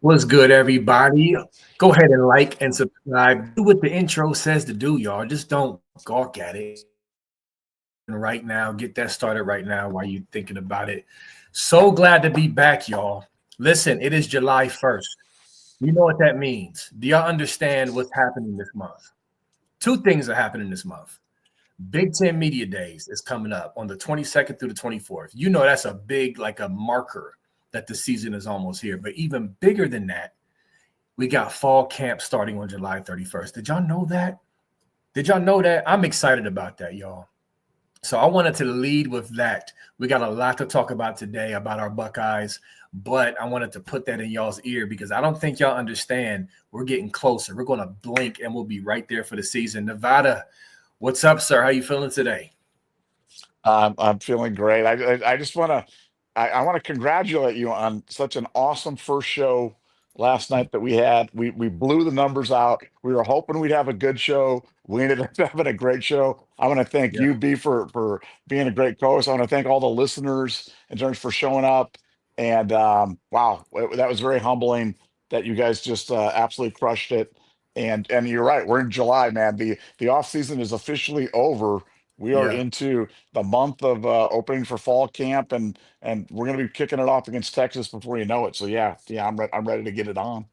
What's good, everybody? Go ahead and like and subscribe. Do what the intro says to do, y'all. Just don't gawk at it. And right now, get that started right now while you're thinking about it. So glad to be back, y'all. Listen, it is July 1st. You know what that means. Do y'all understand what's happening this month? Two things are happening this month. Big Ten Media Days is coming up on the 22nd through the 24th. You know that's a big, like a marker that the season is almost here. But even bigger than that, we got fall camp starting on July 31st. Did y'all know that? Did y'all know that? I'm excited about that, y'all. So I wanted to lead with that. We got a lot to talk about today about our Buckeyes, but I wanted to put that in y'all's ear because I don't think y'all understand. We're getting closer. We're going to blink and we'll be right there for the season. Nevada, what's up, sir? How you feeling today? I'm feeling great. I just want to I want to congratulate you on such an awesome first show last night that we had. We blew the numbers out. We were hoping we'd have a good show. We ended up having a great show. I want to thank Yeah. you, B, for being a great co-host. I want to thank all the listeners in terms for showing up. And wow, that was very humbling that you guys just absolutely crushed it. And you're right, we're in July, man. The off season is officially over. We are Yeah. into the month of opening for fall camp, and we're going to be kicking it off against Texas before you know it. So yeah, I'm ready to get it on.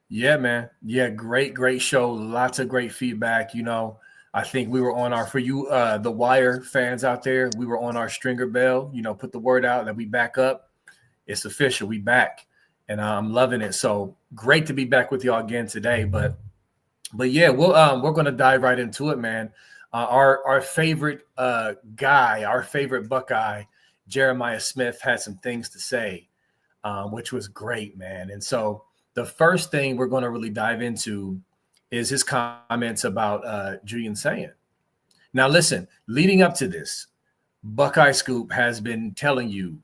Yeah, man. Yeah, great show. Lots of great feedback. I think we were on our for you the Wire fans out there, we were on our stringer bell, put the word out that we back up. It's official. We back. And I'm loving it. So great to be back with y'all again today. But yeah, we're gonna dive right into it, man. Our favorite guy, our favorite Buckeye, Jeremiah Smith, had some things to say, which was great, man. And so the first thing we're going to really dive into is his comments about Julian Saying. Now, listen, leading up to this, Buckeye Scoop has been telling you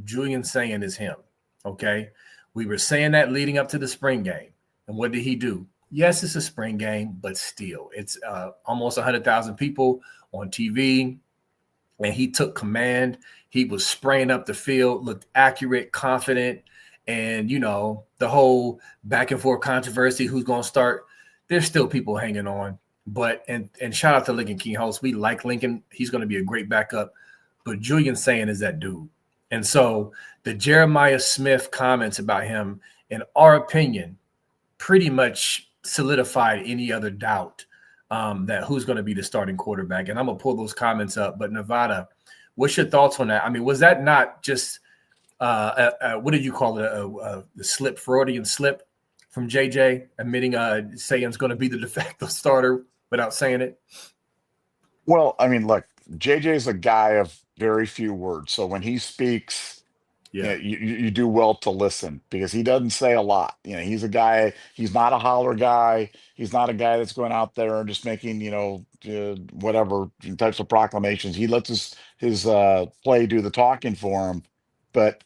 Julian Saying is him. Okay. We were saying that leading up to the spring game. And what did he do? Yes, it's a spring game, but still, it's almost 100,000 people on TV. And he took command. He was spraying up the field, looked accurate, confident. And, the whole back and forth controversy, who's going to start, there's still people hanging on. And shout out to Lincoln King host. We like Lincoln. He's going to be a great backup. But Julian Saying is that dude. And so the Jeremiah Smith comments about him, in our opinion, pretty much solidified any other doubt that who's going to be the starting quarterback. And I'm going to pull those comments up. But Nevada, what's your thoughts on that? I mean, was that not just what did you call it? The slip, Freudian slip from JJ admitting Sayan's going to be the de facto starter without saying it? Well, I mean, look, JJ is a guy of very few words, so when he speaks, Yeah. you do well to listen because he doesn't say a lot. He's a guy. He's not a holler guy. He's not a guy that's going out there and just making whatever types of proclamations. He lets his play do the talking for him. But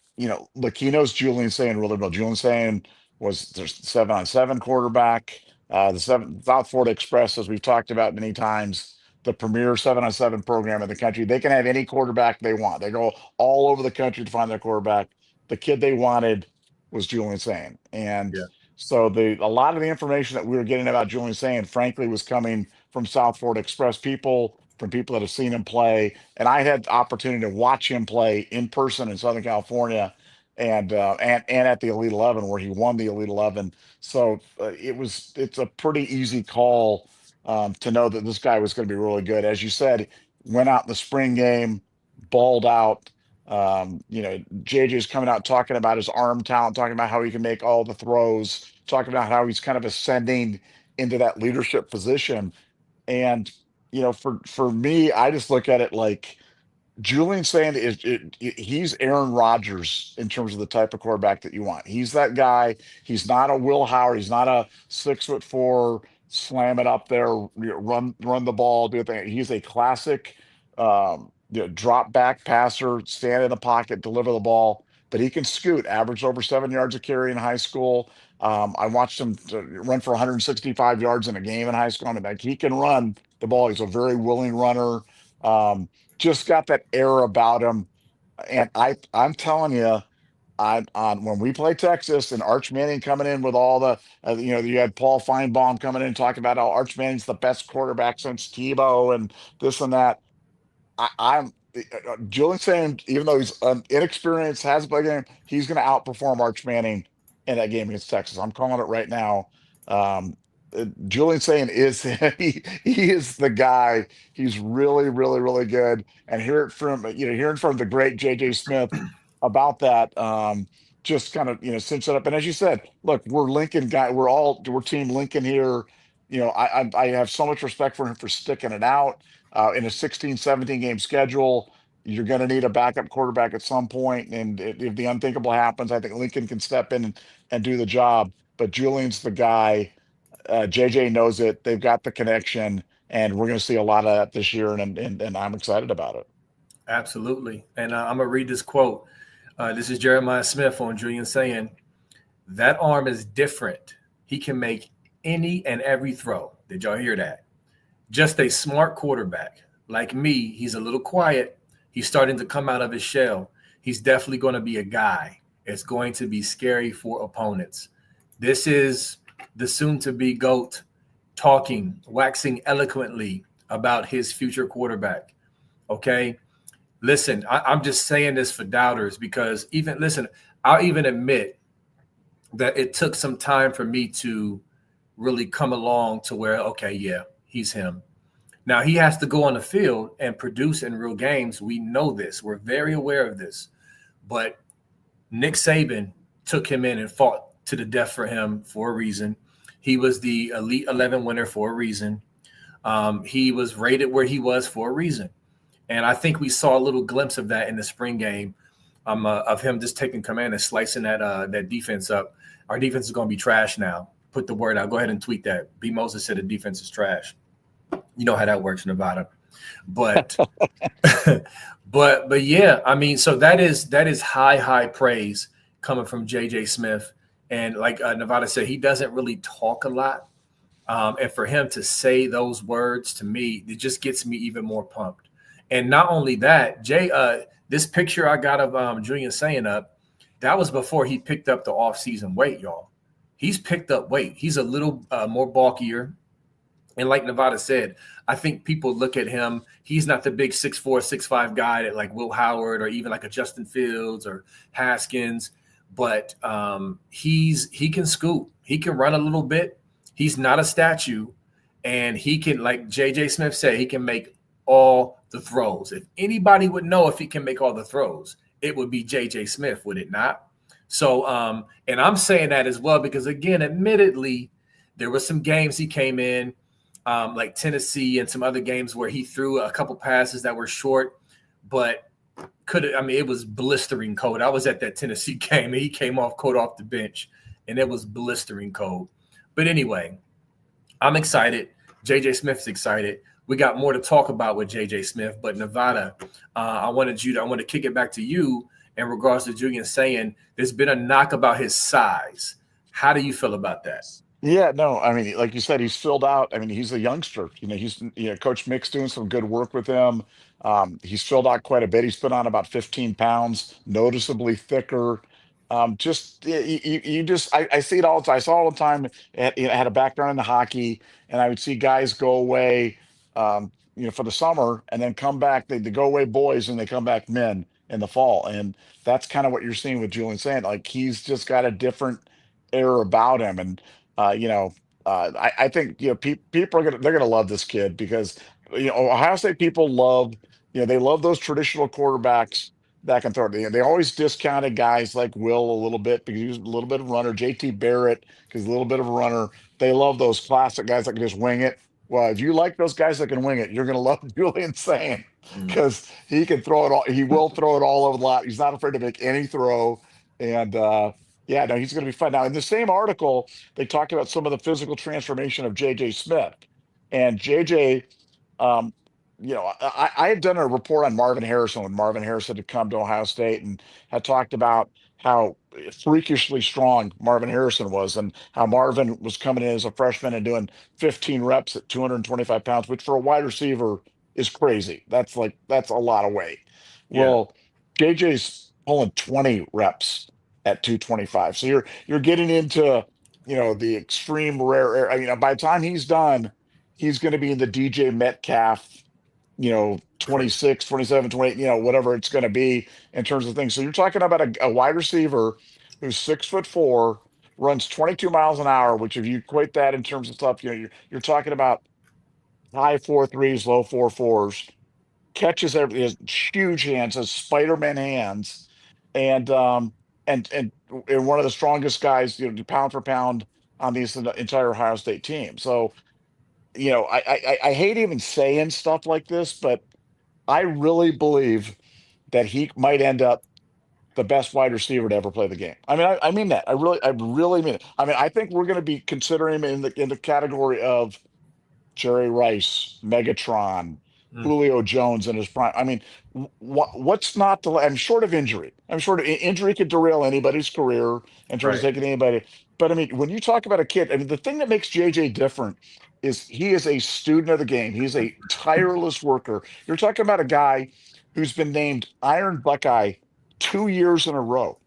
look, he knows Julian Saying really well. Julian Saying was their 7-on-7 quarterback. The seven South Florida Express, as we've talked about many times, the premier 7-on-7 program in the country. They can have any quarterback they want. They go all over the country to find their quarterback. The kid they wanted was Julian Saying. And Yeah. so a lot of the information that we were getting about Julian Saying, frankly, was coming from South Florida Express people, from people that have seen him play. And I had the opportunity to watch him play in person in Southern California and at the Elite 11 where he won the Elite 11. So it's a pretty easy call to know that this guy was going to be really good. As you said, went out in the spring game, balled out. JJ's coming out talking about his arm talent, talking about how he can make all the throws, talking about how he's kind of ascending into that leadership position. And for me, I just look at it like Julian Sand he's Aaron Rodgers in terms of the type of quarterback that you want. He's that guy. He's not a Will Howard. He's not a 6'4", slam it up there, run the ball, do a thing. He's a classic drop back passer, stand in the pocket, deliver the ball. But he can scoot, averaged over 7 yards a carry in high school. I watched him run for 165 yards in a game in high school. I mean, like he can run the ball. He's a very willing runner. Just got that air about him. And I'm telling you, on when we play Texas and Arch Manning coming in with all the, you had Paul Feinbaum coming in and talking about how Arch Manning's the best quarterback since Tebow and this and that. I'm Julian saying, even though he's inexperienced, hasn't played a game, he's going to outperform Arch Manning in that game against Texas. I'm calling it right now. Julian saying is he is the guy. He's really, really, really good. And hearing from the great JJ Smith about that, just kind of cinch it up. And as you said, look, we're Lincoln guy. We're Team Lincoln here. I have so much respect for him for sticking it out in a 16, 17 game schedule. You're going to need a backup quarterback at some point, and if the unthinkable happens, I think Lincoln can step in and do the job. But Julian's the guy. JJ knows it. They've got the connection, and we're going to see a lot of that this year, and I'm excited about it. Absolutely. And I'm going to read this quote. This is Jeremiah Smith on Julian saying, that arm is different. He can make any and every throw. Did y'all hear that? Just a smart quarterback. Like me, he's a little quiet. He's starting to come out of his shell. He's definitely going to be a guy. It's going to be scary for opponents. This is the soon-to-be GOAT talking, waxing eloquently about his future quarterback. Okay? Listen, I'm just saying this for doubters because I'll even admit that it took some time for me to really come along to where, okay, yeah, he's him. Now he has to go on the field and produce in real games. We know this. We're very aware of this. But Nick Saban took him in and fought to the death for him for a reason. He was the Elite 11 winner for a reason. He was rated where he was for a reason. And I think we saw a little glimpse of that in the spring game, of him just taking command and slicing that defense up. Our defense is going to be trash now. Put the word out. Go ahead and tweet that. B. Moses said the defense is trash. You know how that works, Nevada. But but yeah, I mean, so that is high praise coming from JJ Smith. And like Nevada said, he doesn't really talk a lot. And for him to say those words to me, it just gets me even more pumped. And not only that, this picture I got of Julian saying up, that was before he picked up the offseason weight, y'all. He's picked up weight. He's a little more bulkier. And like Nevada said, I think people look at him. He's not the big 6'4", 6'5" guy that like Will Howard or even like a Justin Fields or Haskins. But he can scoot. He can run a little bit. He's not a statue. And he can, like JJ Smith said, he can make all the throws. If anybody would know if he can make all the throws, it would be JJ Smith, would it not? So, and I'm saying that as well because, again, admittedly, there were some games he came in, like Tennessee and some other games where he threw a couple passes that were short, but it was blistering cold. I was at that Tennessee game, and he came off cold off the bench, and it was blistering cold. But anyway, I'm excited. JJ Smith's excited. We got more to talk about with JJ Smith, but Nevada, I want to kick it back to you in regards to Julian saying there's been a knock about his size. How do you feel about that? Yeah, no, I mean, like you said, he's filled out. I mean, he's a youngster. Coach Mick's doing some good work with him. He's filled out quite a bit. He's put on about 15 pounds, noticeably thicker. Just you just I see it all the time. I saw it all the time. I had a background in the hockey, and I would see guys go away, for the summer and then come back. They go away boys and they come back men in the fall, and that's kind of what you're seeing with Julian saying. Like he's just got a different air about him, and uh, you know, I think people they're gonna love this kid because Ohio State people love they love those traditional quarterbacks that can throw. They always discounted guys like Will a little bit because he was a little bit of a runner. JT Barrett because a little bit of a runner. They love those classic guys that can just wing it. Well, if you like those guys that can wing it, you're gonna love Julian Sand Mm. because he can throw it all. He will throw it all over the lot. He's not afraid to make any throw, and yeah, no, he's going to be fun. Now, in the same article, they talked about some of the physical transformation of JJ Smith. And JJ, um, I had done a report on Marvin Harrison when Marvin Harrison had come to Ohio State and had talked about how freakishly strong Marvin Harrison was and how Marvin was coming in as a freshman and doing 15 reps at 225 pounds, which for a wide receiver is crazy. That's a lot of weight. Yeah. Well, JJ's pulling 20 reps at 225. So you're getting into, the extreme rare. By the time he's done, he's going to be in the DJ Metcalf, 26, 27, 28, whatever it's going to be in terms of things. So you're talking about a wide receiver who's 6'4", runs 22 miles an hour, which if you equate that in terms of stuff, you're talking about high 4.3s, low 4.4s, catches everything, has huge hands, has Spider-Man hands, and and one of the strongest guys, pound for pound on the entire Ohio State team. So, I hate even saying stuff like this, but I really believe that he might end up the best wide receiver to ever play the game. I mean that. I really mean it. I think we're going to be considering him in the category of Jerry Rice, Megatron, Mm, Julio Jones in his prime. What's not to? I'm short of injury. I'm short of injury could derail anybody's career in terms of right. taking anybody. But when you talk about a kid, the thing that makes JJ different is he is a student of the game. He's a tireless worker. You're talking about a guy who's been named Iron Buckeye 2 years in a row.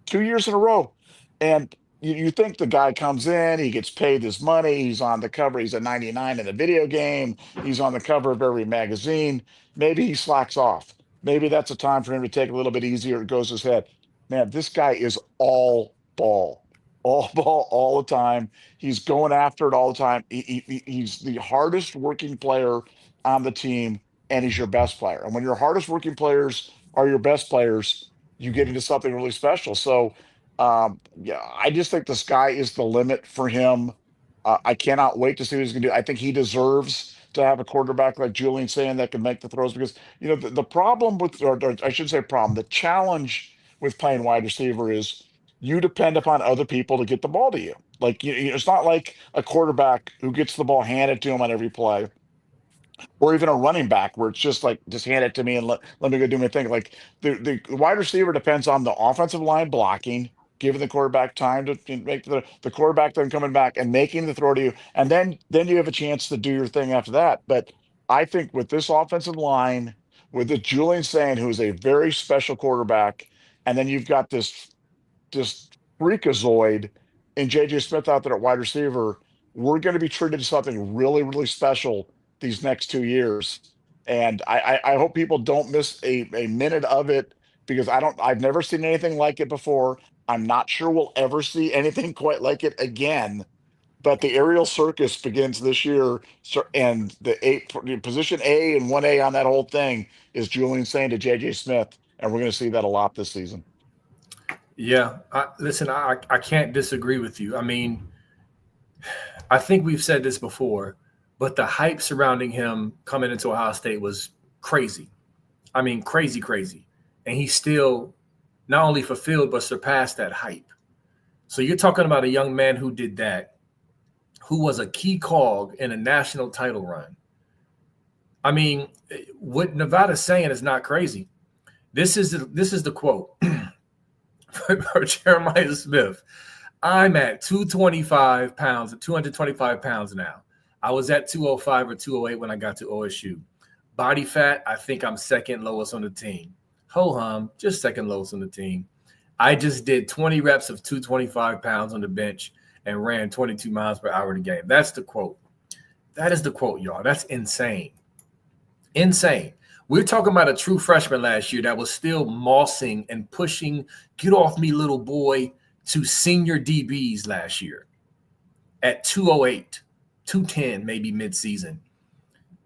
2 years in a row. And you think the guy comes in, he gets paid his money, he's on the cover, he's a 99 in the video game, he's on the cover of every magazine. Maybe he slacks off. Maybe that's a time for him to take it a little bit easier. It goes his head. Man, this guy is all ball, all the time. He's going after it all the time. He's the hardest working player on the team, and he's your best player. And when your hardest working players are your best players, you get into something really special. So, yeah, I just think the sky is the limit for him. I cannot wait to see what he's going to do. I think he deserves to have a quarterback like Julian saying that can make the throws because the problem with, or I should say problem, the challenge with playing wide receiver is you depend upon other people to get the ball to you. Like it's not like a quarterback who gets the ball handed to him on every play, or even a running back where it's just like just hand it to me and let me go do my thing. Like the wide receiver depends on the offensive line blocking, giving the quarterback time to make the quarterback then coming back and making the throw to you, and then you have a chance to do your thing after that. But I think with this offensive line, with the Julian Sand, who is a very special quarterback, and then you've got this freakazoid and JJ Smith out there at wide receiver, we're going to be treated to something really, really special these next 2 years. And I hope people don't miss a minute of it because I've never seen anything like it before. I'm not sure we'll ever see anything quite like it again. But the aerial circus begins this year, and position A and 1A on that whole thing is Julian saying to JJ Smith, and we're going to see that a lot this season. Yeah. Listen, I can't disagree with you. I think we've said this before, but the hype surrounding him coming into Ohio State was crazy. Crazy, crazy. And he still not only fulfilled, but surpassed that hype. So you're talking about a young man who did that, who was a key cog in a national title run. What Nevada's saying is not crazy. This is the quote for Jeremiah Smith. I'm at 225 pounds, 225 pounds now. I was at 205 or 208 when I got to OSU. Body fat, I think I'm second lowest on the team. Ho-hum, just second lowest on the team. I just did 20 reps of 225 pounds on the bench and ran 22 miles per hour in the game. That's the quote. That is the quote, y'all. That's insane. Insane. We're talking about a true freshman last year that was still mossing and pushing, get off me, little boy, to senior DBs last year at 208, 210, maybe midseason.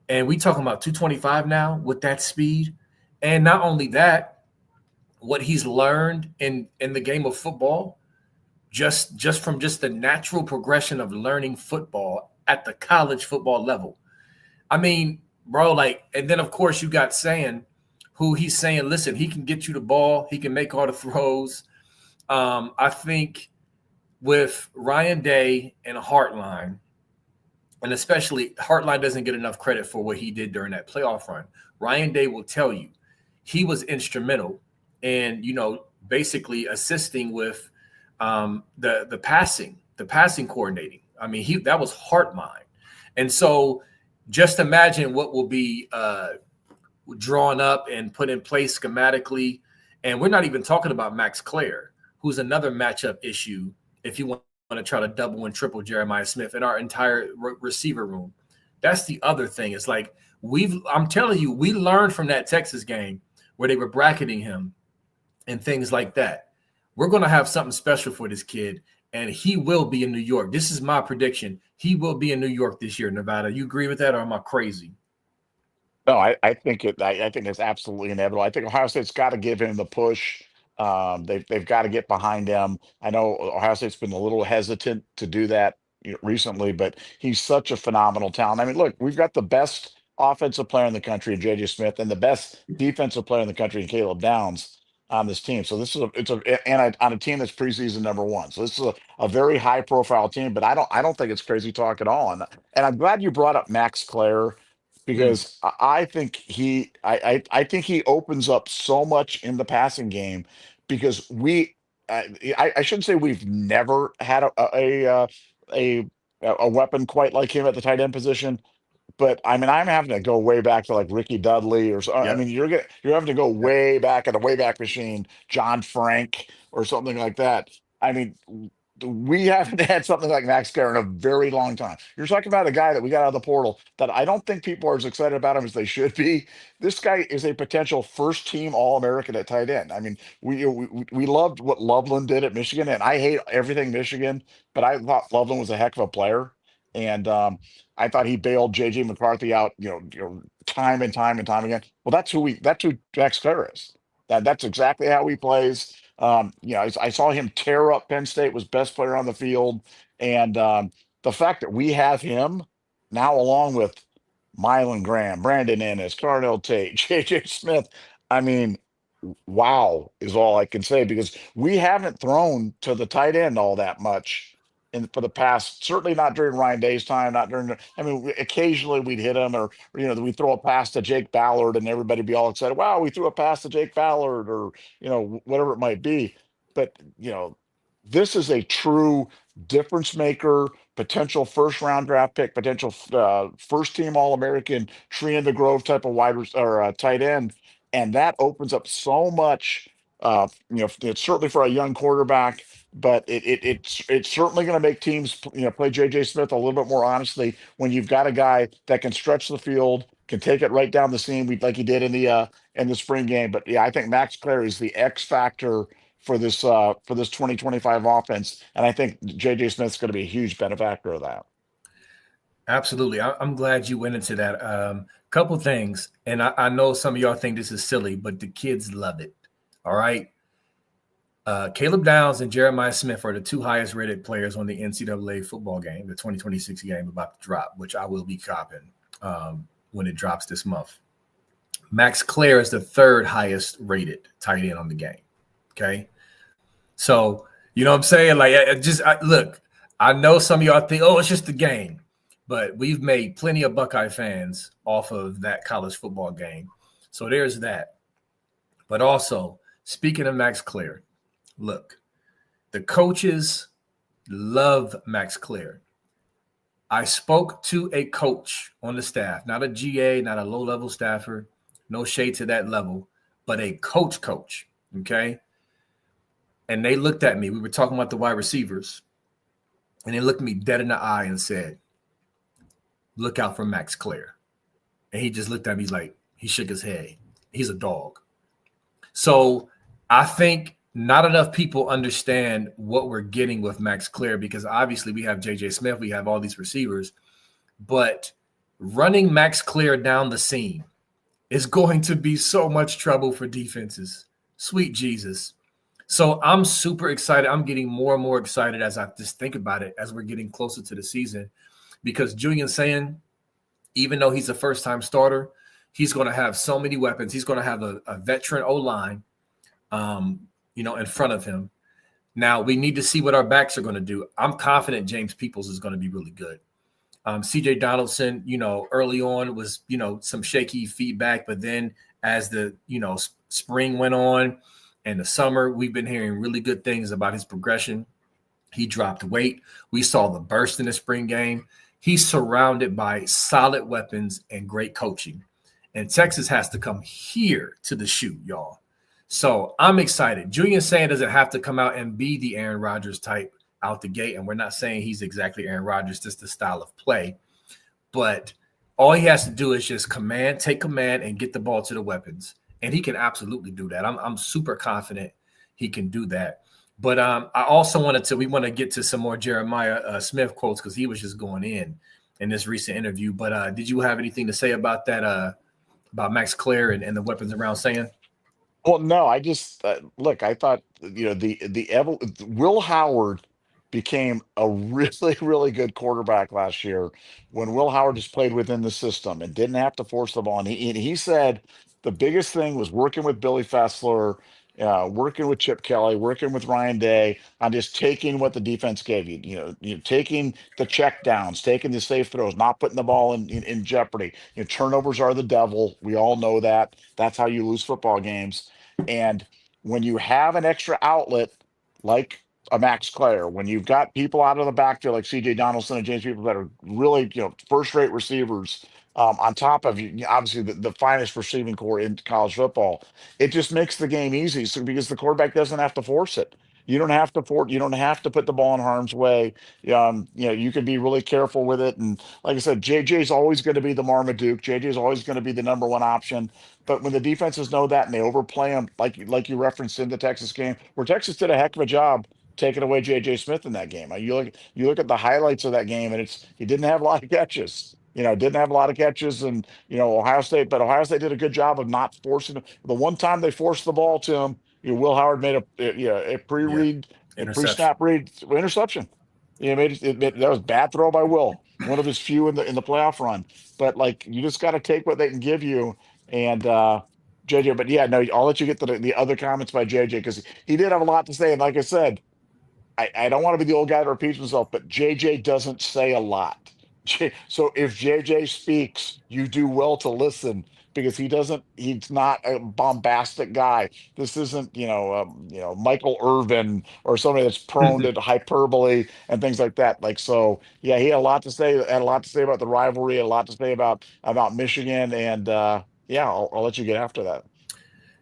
And we talking about 225 now with that speed. And not only that, what he's learned in the game of football, just from just the natural progression of learning football at the college football level. Bro, and then of course you got Sand, who he's saying, listen, he can get you the ball, he can make all the throws. I think with Ryan Day and Hartline, and especially Hartline doesn't get enough credit for what he did during that playoff run. Ryan Day will tell you he was instrumental in, basically assisting with the passing coordinating. That was Hartline. And so just imagine what will be drawn up and put in place schematically. And we're not even talking about Max Clare, who's another matchup issue if you want to try to double and triple Jeremiah Smith in our entire receiver room. That's the other thing. It's like I'm telling you, we learned from that Texas game where they were bracketing him and things like that. We're going to have something special for this kid, and he will be in New York. This is my prediction. He will be in New York this year, Nevada. You agree with that, or am I crazy? No, I think I think it's absolutely inevitable. I think Ohio State's got to give him the push. They've got to get behind him. I know Ohio State's been a little hesitant to do that, recently, but he's such a phenomenal talent. I mean, look, we've got the best offensive player in the country in JJ Smith and the best defensive player in the country in Caleb Downs on this team. So this is on a team that's preseason #1. So this is a very high profile team, but I don't think it's crazy talk at all. And I'm glad you brought up Max Clare Mm, because I think I think he opens up so much in the passing game because I shouldn't say we've never had a a weapon quite like him at the tight end position, but I mean, I'm having to go way back to like Ricky Dudley or so. I yep. mean, you're having to go Yep. way back at the Wayback Machine, John Frank or something like that. I mean, we haven't had something like Max Care in a very long time. You're talking about a guy that we got out of the portal that I don't think people are as excited about him as they should be. This guy is a potential first team All American at tight end. I mean, we loved what Loveland did at Michigan, and I hate everything Michigan, but I thought Loveland was a heck of a player. And I thought he bailed JJ McCarthy out, time and time and time again. Well, that's who Max Clare is. That's exactly how he plays. I saw him tear up Penn State, was best player on the field, and the fact that we have him now, along with Mylan Graham, Brandon Ennis, Carnell Tate, JJ Smith. I mean, wow is all I can say because we haven't thrown to the tight end all that much for the past, certainly not during Ryan Day's time, not during I mean, occasionally we'd hit him or we throw a pass to Jake Ballard and everybody be all excited. Wow, we threw a pass to Jake Ballard or, whatever it might be. But, this is a true difference maker, potential first round draft pick, potential first team All American, tree in the grove type of tight end, and that opens up so much. It's certainly for a young quarterback, but it's certainly going to make teams play JJ Smith a little bit more honestly when you've got a guy that can stretch the field, can take it right down the seam, like he did in the spring game. But yeah, I think Max Clare is the X factor for this 2025 offense, and I think JJ Smith's going to be a huge benefactor of that. Absolutely. I'm glad you went into that. Couple things, and I know some of y'all think this is silly, but the kids love it. All right. Caleb Downs and Jeremiah Smith are the two highest rated players on the NCAA football game, the 2026 game about to drop, which I will be copping when it drops this month. Max Clare is the third highest rated tight end on the game. Okay. So, you know what I'm saying? Like, look, I know some of y'all think, oh, it's just the game. But we've made plenty of Buckeye fans off of that college football game. So there's that. But also, speaking of Max Clare, look, the coaches love Max Clare. I spoke to a coach on the staff, not a GA, not a low-level staffer, no shade to that level, but a coach, okay? And they looked at me. We were talking about the wide receivers, and they looked me dead in the eye and said, look out for Max Clare. And he just looked at me like he shook his head. He's a dog. So I think not enough people understand what we're getting with Max Clare because obviously we have JJ Smith, we have all these receivers, but running Max Clare down the seam is going to be so much trouble for defenses. Sweet Jesus. So I'm super excited. I'm getting more and more excited as I just think about it as we're getting closer to the season. Because Julian saying, even though he's a first-time starter, he's going to have so many weapons. He's going to have a veteran O-line, in front of him. Now, we need to see what our backs are going to do. I'm confident James Peoples is going to be really good. C.J. Donaldson, early on was, some shaky feedback. But then as the, spring went on and the summer, we've been hearing really good things about his progression. He dropped weight. We saw the burst in the spring game. He's surrounded by solid weapons and great coaching. And Texas has to come here to the shoe, y'all. So I'm excited. Julian saying doesn't have to come out and be the Aaron Rodgers type out the gate. And we're not saying he's exactly Aaron Rodgers, just the style of play. But all he has to do is just take command, and get the ball to the weapons. And he can absolutely do that. I'm super confident he can do that. But I also we want to get to some more Jeremiah Smith quotes, because he was just going in this recent interview. But did you have anything to say about that, about Max Clare and the weapons around saying? Well, no, I just look. I thought Will Howard became a really really good quarterback last year when Will Howard just played within the system and didn't have to force the ball. And he said the biggest thing was working with Billy Fessler, working with Chip Kelly, working with Ryan Day on just taking what the defense gave you. Taking the check downs, taking the safe throws, not putting the ball in jeopardy. Turnovers are the devil. We all know that. That's how you lose football games. And when you have an extra outlet like a Max Clare, when you've got people out of the backfield like CJ Donaldson and James People that are really, first-rate receivers, on top of obviously the finest receiving core in college football, it just makes the game easy. So because the quarterback doesn't have to force it. You don't have to put the ball in harm's way. You can be really careful with it. And like I said, JJ's always going to be the Marmaduke. JJ's always going to be the number one option. But when the defenses know that and they overplay them, like you referenced in the Texas game, where Texas did a heck of a job taking away J.J. Smith in that game. You look at the highlights of that game, and he didn't have a lot of catches. Didn't have a lot of catches, and Ohio State did a good job of not forcing him. The one time they forced the ball to him, Will Howard made a Yeah, pre-read, a interception. pre-snap read interception. That was bad throw by Will, one of his few in the playoff run. But like you just got to take what they can give you. And JJ, but yeah, no, I'll let you get to the other comments by JJ because he did have a lot to say. And like I said, I don't want to be the old guy that repeats himself, but JJ doesn't say a lot. So if JJ speaks, you do well to listen because he's not a bombastic guy. This isn't, Michael Irvin or somebody that's prone to hyperbole and things like that. Like, so yeah, he had a lot to say about the rivalry, a lot to say about Michigan. And yeah, I'll let you get after that.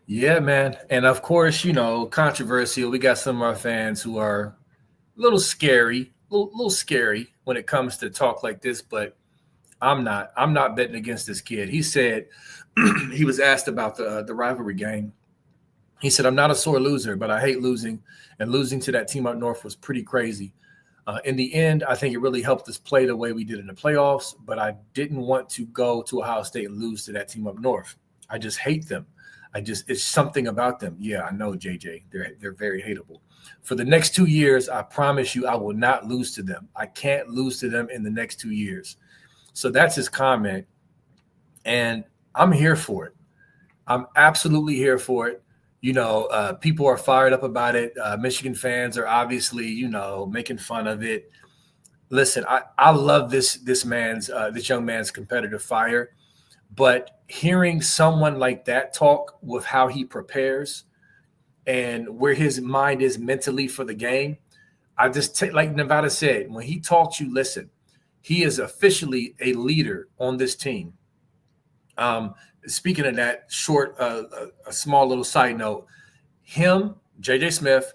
Yeah, man. And of course, controversial. We got some of our fans who are a little scary, little scary when it comes to talk like this, but I'm not. I'm not betting against this kid. He said he was asked about the rivalry game. He said, "I'm not a sore loser, but I hate losing, and losing to that team up north was pretty crazy. In the end, I think it really helped us play the way we did in the playoffs, but I didn't want to go to Ohio State and lose to that team up north. I just hate them. It's something about them. Yeah, I know, JJ. They're very hateable. For the next 2 years, I promise you, I will not lose to them. I can't lose to them in the next 2 years." So that's his comment, and I'm here for it. I'm absolutely here for it. People are fired up about it. Michigan fans are obviously, making fun of it. Listen, I love this young man's competitive fire, but hearing someone like that talk with how he prepares and where his mind is mentally for the game, like Nevada said, when he talks, you listen. He is officially a leader on this team. Speaking of that, a small little side note, him, J.J. Smith,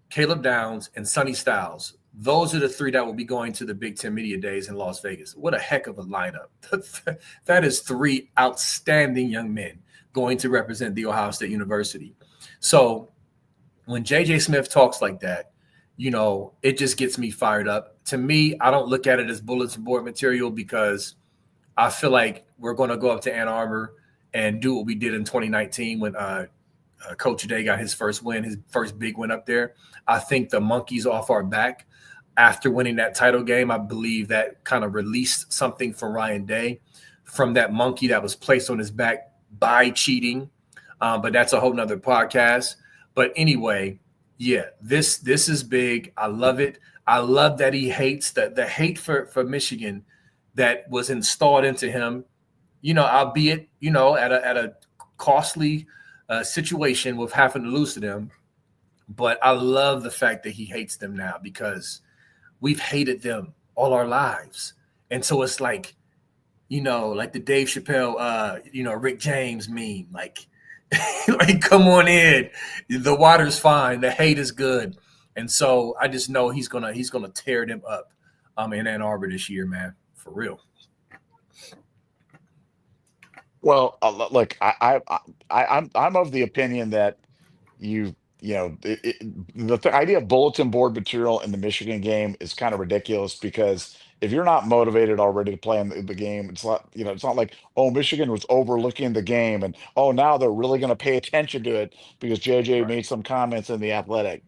Caleb Downs, and Sonny Styles. Those are the three that will be going to the Big Ten Media Days in Las Vegas. What a heck of a lineup. That is three outstanding young men going to represent the Ohio State University. So when J.J. Smith talks like that, it just gets me fired up. To me, I don't look at it as bulletin board material because I feel like we're going to go up to Ann Arbor and do what we did in 2019 when Coach Day got his first win, his first big win up there. I think the monkey's off our back after winning that title game. I believe that kind of released something from Ryan Day, from that monkey that was placed on his back by cheating. But that's a whole nother podcast. But anyway, yeah, this is big. I love it. I love that he hates the hate for Michigan that was installed into him, albeit, at a costly situation with having to lose to them. But I love the fact that he hates them now because we've hated them all our lives. And so it's like, like the Dave Chappelle, Rick James meme, like, Like, come on in. The water's fine. The hate is good. And so I just know he's gonna tear them up in Ann Arbor this year, man. For real. Well, look, I'm of the opinion that you know the idea of bulletin board material in the Michigan game is kind of ridiculous because if you're not motivated already to play in the game, it's not like, oh, Michigan was overlooking the game and oh, now they're really going to pay attention to it because JJ Right. made some comments in the Athletic.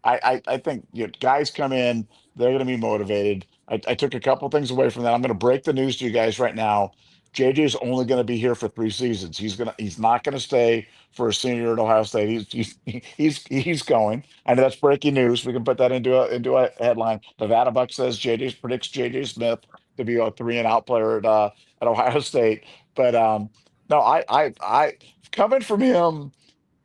I think guys come in, they're going to be motivated. I took a couple things away from that. I'm going to break the news to you guys right now. JJ is only going to be here for 3 seasons. He's not going to stay for a senior at Ohio State. He's going. I know that's breaking news. We can put that into a headline. Nevada Buck says JJ predicts JJ Smith to be a 3-and-out player at Ohio State. But no, I coming from him.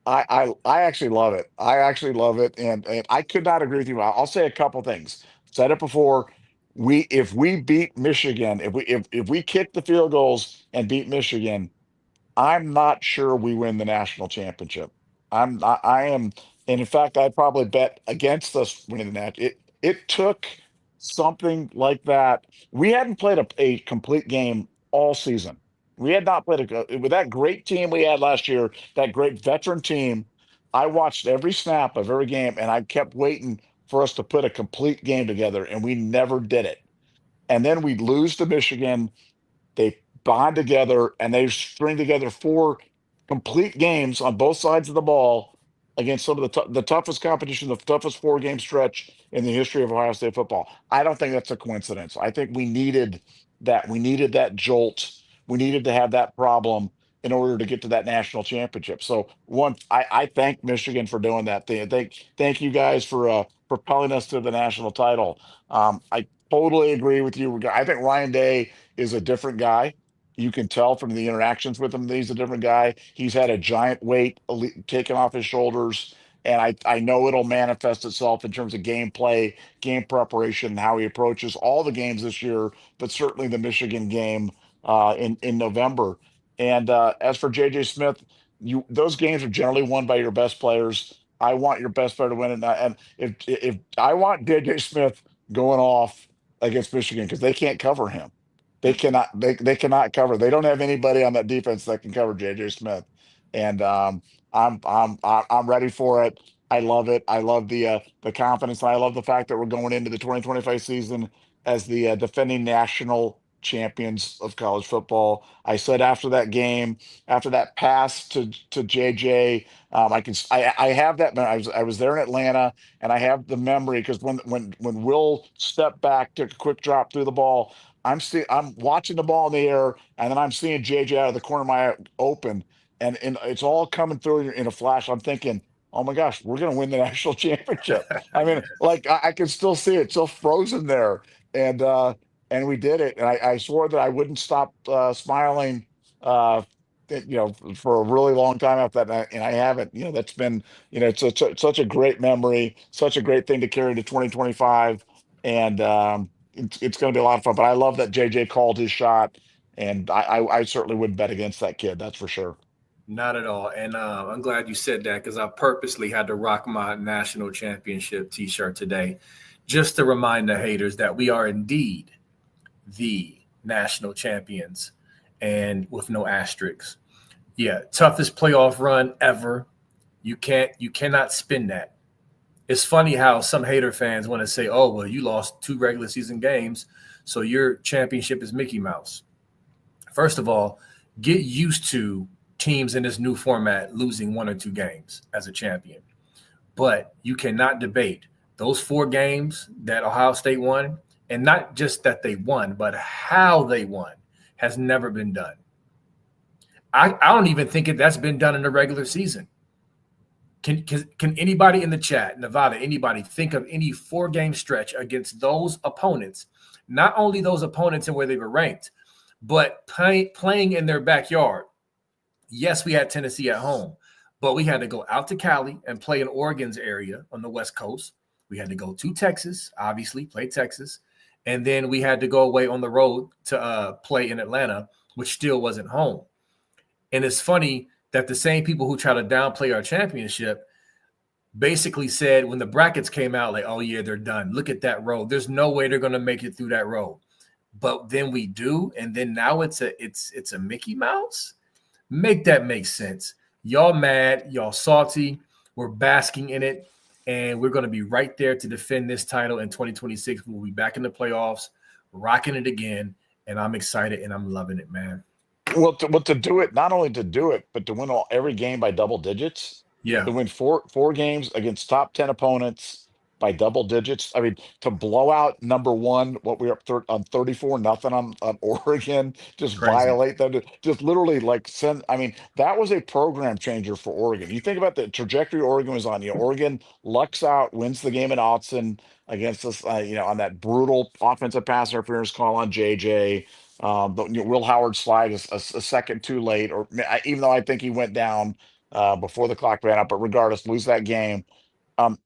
I actually love it. I actually love it, and I could not agree with you. I'll say a couple things. Said it before. If we beat Michigan, if we kick the field goals and beat Michigan, I'm not sure we win the national championship. I am, and in fact, I'd probably bet against us winning the national. It took something like that. We hadn't played a complete game all season. We had not played with that great team we had last year, that great veteran team. I watched every snap of every game, and I kept waiting for us to put a complete game together, and we never did it. And then we lose to Michigan, they bond together and they string together 4 complete games on both sides of the ball against some of the toughest competition, the toughest 4-game stretch in the history of Ohio State football. I don't think that's a coincidence. I think we needed that. We needed that jolt. We needed to have that problem in order to get to that national championship. So I thank Michigan for doing that thing. Thank you guys for propelling us to the national title. I totally agree with you. I think Ryan Day is a different guy. You can tell from the interactions with him that he's a different guy. He's had a giant weight taken off his shoulders, and I know it'll manifest itself in terms of gameplay, game preparation, and how he approaches all the games this year, but certainly the Michigan game in November. And as for JJ Smith, those games are generally won by your best players. I want your best player to win it, and if I want JJ Smith going off against Michigan because they can't cover him. They cannot cover. They don't have anybody on that defense that can cover JJ Smith. And I'm ready for it. I love it. I love the confidence. I love the fact that we're going into the 2025 season as the defending national champions of college football. I said after that game, after that pass to JJ, I have that. I was there in Atlanta, and I have the memory because when Will stepped back, took a quick drop through the ball, I'm watching the ball in the air, and then I'm seeing JJ out of the corner of my eye open, and it's all coming through in a flash. I'm thinking, oh my gosh, we're gonna win the national championship. I mean, like I can still see it, still frozen there, and uh, and we did it. And I swore that I wouldn't stop smiling, uh, for a really long time after that, and I haven't. That's been, it's such a great memory, such a great thing to carry to 2025, and it's going to be a lot of fun. But I love that JJ called his shot, and I certainly would bet against that kid. That's for sure. Not at all. And I'm glad you said that because I purposely had to rock my national championship T-shirt today, just to remind the haters that we are indeed the national champions, and with no asterisks. Yeah, toughest playoff run ever. You cannot spin that. It's funny how some hater fans want to say, "Oh, well, you lost 2 regular season games, so your championship is Mickey Mouse." First of all, get used to teams in this new format losing 1 or 2 games as a champion. But you cannot debate those 4 games that Ohio State won, and not just that they won, but how they won has never been done. I don't even think that's been done in the regular season. Can anybody in the chat, Nevada, anybody think of any 4 game stretch against those opponents? Not only those opponents and where they were ranked, but playing in their backyard. Yes, we had Tennessee at home, but we had to go out to Cali and play in Oregon's area on the West Coast. We had to go to Texas, obviously, play Texas. And then we had to go away on the road to play in Atlanta, which still wasn't home. And it's funny, that the same people who try to downplay our championship basically said when the brackets came out, like, oh yeah, they're done. Look at that road. There's no way they're gonna make it through that road. But then we do, and then now it's a Mickey Mouse. Make that make sense. Y'all mad, y'all salty. We're basking in it, and we're gonna be right there to defend this title in 2026. We'll be back in the playoffs, rocking it again, and I'm excited and I'm loving it, man. Well, to do it, not only to do it, but to win every game by double digits, Yeah, to win four games against top 10 opponents by double digits. I mean, to blow out number one, what we are up on 34-0 on Oregon, just crazy. violate them, just literally like send. I mean, that was a program changer for Oregon. You think about the trajectory Oregon was on. Oregon lucks out, wins the game in Autzen against us, on that brutal offensive pass interference call on JJ. Will Howard slide a second too late, or even though I think he went down before the clock ran out, but regardless, lose that game.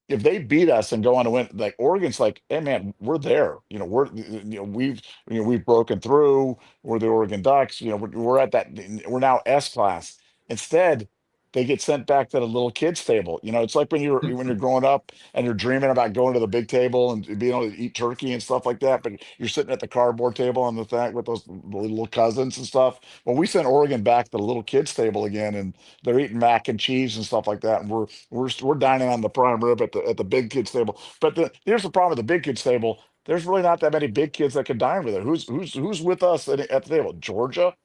If they beat us and go on to win, like Oregon's like, hey man, we're there. We've broken through. We're the Oregon Ducks. We're at that. We're now S class. Instead, they get sent back to the little kids table. It's like when you're growing up and you're dreaming about going to the big table and being able to eat turkey and stuff like that, but you're sitting at the cardboard table on the thing with those little cousins and stuff. Well, we sent Oregon back to the little kids table again, and they're eating mac and cheese and stuff like that, and we're dining on the prime rib at the big kids table. But here's the problem with the big kids table. There's really not that many big kids that could dine with it. Who's with us at the table? Georgia.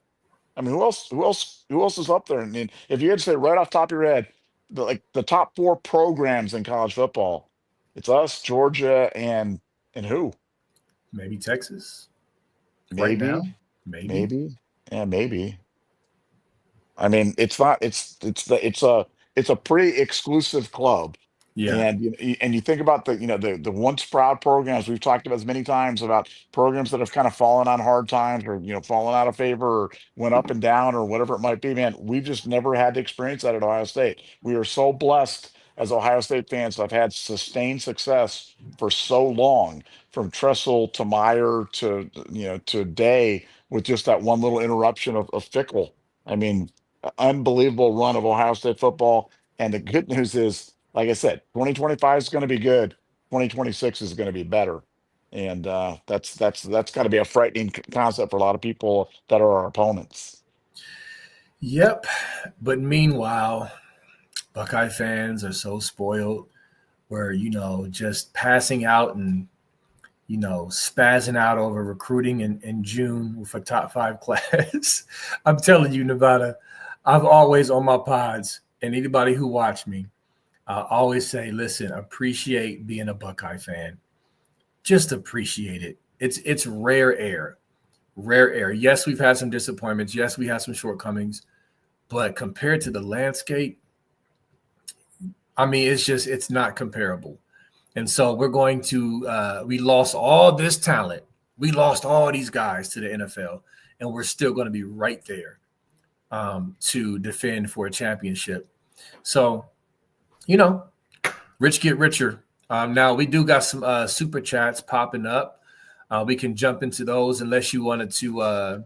I mean, who else is up there? And if you had to say right off the top of your head, the top four programs in college football, it's us, Georgia, and who? Maybe Texas right now. Maybe, Maybe. maybe, yeah, maybe. I mean, it's not. It's a pretty exclusive club, Yeah. and you think about the once proud programs we've talked about as many times about programs that have kind of fallen on hard times or fallen out of favor or went up and down or whatever it might be. Man, we've just never had to experience that at Ohio State. We are so blessed as Ohio State fans to have had sustained success for so long, from Tressel to Meyer to Day, with just that one little interruption of Fickle. I mean, unbelievable run of Ohio State football. And the good news is, like I said, 2025 is going to be good. 2026 is going to be better. And that's got to be a frightening concept for a lot of people that are our opponents. Yep. But meanwhile, Buckeye fans are so spoiled where, just passing out and, spazzing out over recruiting in June with a top 5 class. I'm telling you, Nevada, I've always on my pods, and anybody who watched me, I always say, listen, appreciate being a Buckeye fan. Just appreciate it. It's rare air. Rare air. Yes, we've had some disappointments. Yes, we had some shortcomings. But compared to the landscape, I mean, it's not comparable. And so we're going to we lost all this talent. We lost all these guys to the NFL, and we're still going to be right there to defend for a championship. So, rich get richer. Now we do got some super chats popping up. We can jump into those unless you wanted to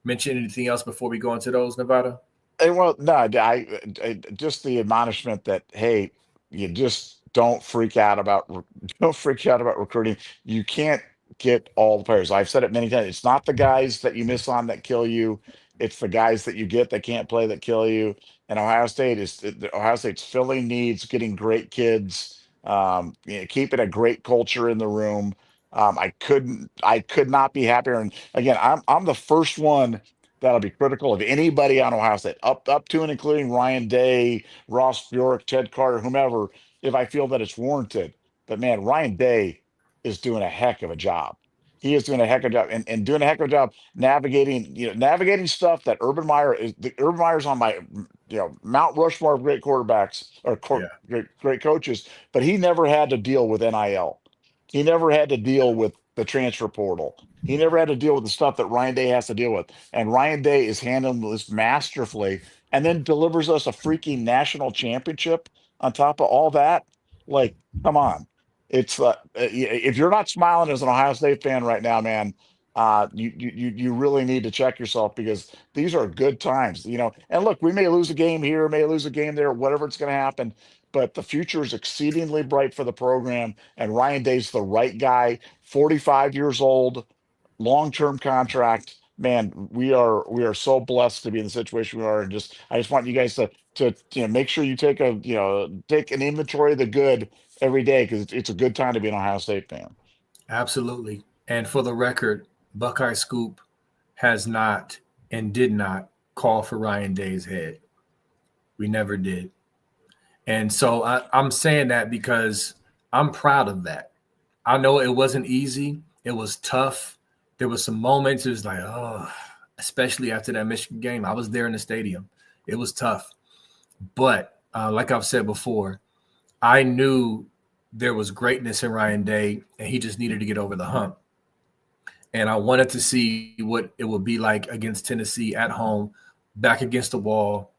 mention anything else before we go into those, Nevada. And well, no, I just the admonishment that, hey, you just don't freak out about recruiting. You can't get all the players. I've said it many times. It's not the guys that you miss on that kill you. It's the guys that you get that can't play that kill you. And Ohio State's filling needs, getting great kids, keeping a great culture in the room. I could not be happier. And again, I'm the first one that'll be critical of anybody on Ohio State, up to and including Ryan Day, Ross Bjork, Ted Carter, whomever, if I feel that it's warranted. But man, Ryan Day is doing a heck of a job. He is doing a heck of a job and doing a heck of a job navigating stuff that Urban Meyer's on my Mount Rushmore of great quarterbacks or Yeah. great coaches, but he never had to deal with NIL. He never had to deal with the transfer portal. He never had to deal with the stuff that Ryan Day has to deal with. And Ryan Day is handling this masterfully and then delivers us a freaking national championship on top of all that. Like, come on. If you're not smiling as an Ohio State fan right now, man, you really need to check yourself, because these are good times, you know. And look, we may lose a game here, may lose a game there, whatever it's going to happen, but the future is exceedingly bright for the program. And Ryan Day's the right guy, 45 years old, long-term contract. Man, we are so blessed to be in the situation we are. And just I just want you guys to make sure you take an inventory of the good every day, because it's a good time to be an Ohio State fan. Absolutely. And for the record, Buckeye Scoop has not and did not call for Ryan Day's head. We never did. And so I'm saying that because I'm proud of that. I know it wasn't easy. It was tough. There was some moments it was like, oh, especially after that Michigan game. I was there in the stadium. It was tough. But like I've said before, I knew there was greatness in Ryan Day, and he just needed to get over the hump. And I wanted to see what it would be like against Tennessee at home, back against the wall,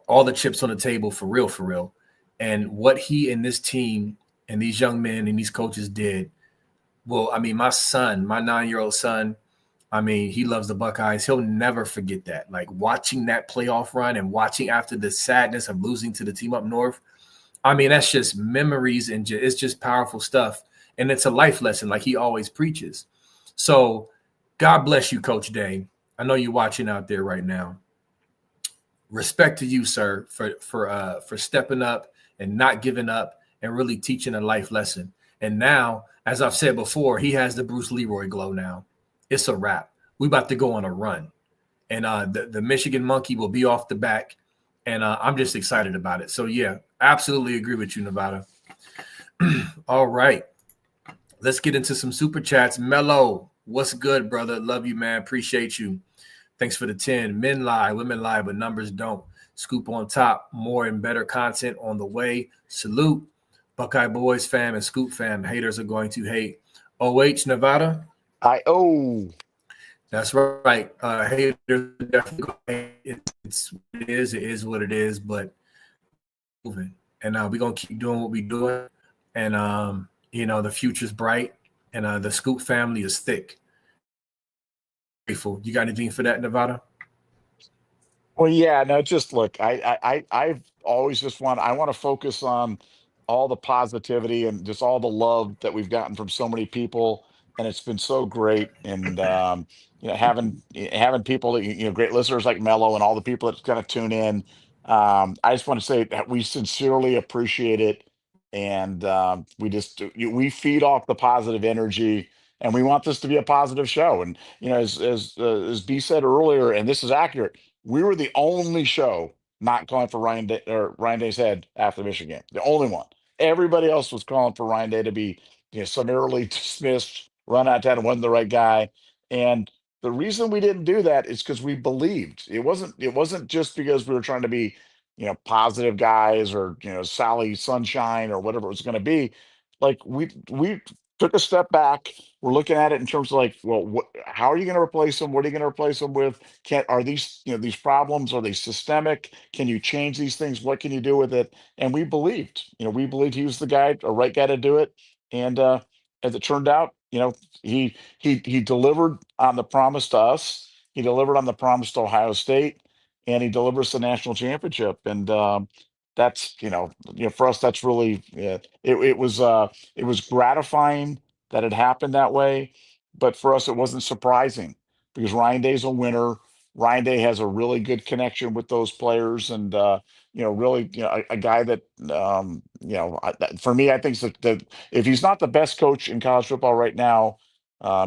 all the chips on the table for real. And what he and this team and these young men and these coaches did. Well, I mean, my son, my 9-year-old son, I mean, he loves the Buckeyes. He'll never forget that. Like watching that playoff run and watching after the sadness of losing to the team up north. I mean, that's just memories and it's just powerful stuff. And it's a life lesson, like he always preaches. So, God bless you, Coach Day. I know you're watching out there right now. Respect to you, sir, for stepping up and not giving up and really teaching a life lesson. And now, as I've said before, he has the Bruce Leroy glow now. It's a wrap. We about to go on a run. And the Michigan monkey will be off the back. And I'm just excited about it. So, yeah, absolutely agree with you, Nevada. All right. Let's get into some super chats. Mello, what's good, brother? Love you, man. Appreciate you. Thanks for the 10. Men lie, women lie, but numbers don't. Scoop on top. More and better content on the way. Salute. Buckeye Boys fam and Scoop fam. Haters are going to hate. OH, Nevada. That's right. Haters definitely going to hate. It's what it is. It is what it is. But moving. And we're going to keep doing what we're doing. And, the future's bright. And the Scoop family is thick. Grateful. You got anything for that, Nevada? Well, yeah, no, just look, I've always I want to focus on all the positivity and just all the love that we've gotten from so many people, and it's been so great. And having people that great listeners like Mello and all the people that kind of tune in. I just want to say that we sincerely appreciate it, and we feed off the positive energy, and we want this to be a positive show. And as B said earlier, and this is accurate, we were the only show not calling for Ryan Day's head after the Michigan game. The only one. Everybody else was calling for Ryan Day to be summarily dismissed, run out of town, wasn't the right guy. And the reason we didn't do that is because we believed. It wasn't just because we were trying to be positive guys, or Sally Sunshine, or whatever it was going to be. Like we took a step back. We're looking at it in terms of like, well, how are you going to replace them? What are you going to replace them with? Are these problems, are they systemic? Can you change these things? What can you do with it? And we believed he was the guy, a right guy to do it. And as it turned out, he delivered on the promise to us. He delivered on the promise to Ohio State, and he delivers the national championship. And that's for us, that's really, yeah, it was gratifying that it happened that way. But for us, it wasn't surprising, because Ryan Day's a winner. Ryan Day has a really good connection with those players, and really, a guy that, for me, I think that if he's not the best coach in college football right now,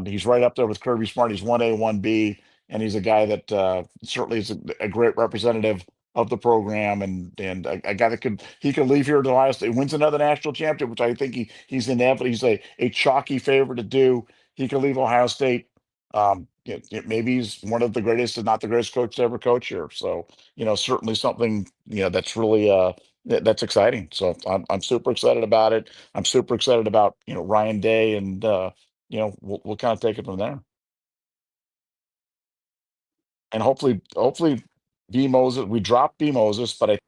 he's right up there with Kirby Smart. He's 1A, 1B, and he's a guy that certainly is a great representative of the program, and a guy that could leave here to Ohio State, wins another national championship, which I think he's inevitable. He's a chalky favorite to do. He could leave Ohio State. Maybe he's one of the greatest, if not the greatest coach to ever coach here. So, certainly something, that's really that's exciting. So I'm super excited about it. I'm super excited about Ryan Day, and we'll kind of take it from there. And hopefully B Moses, we dropped B Moses, but I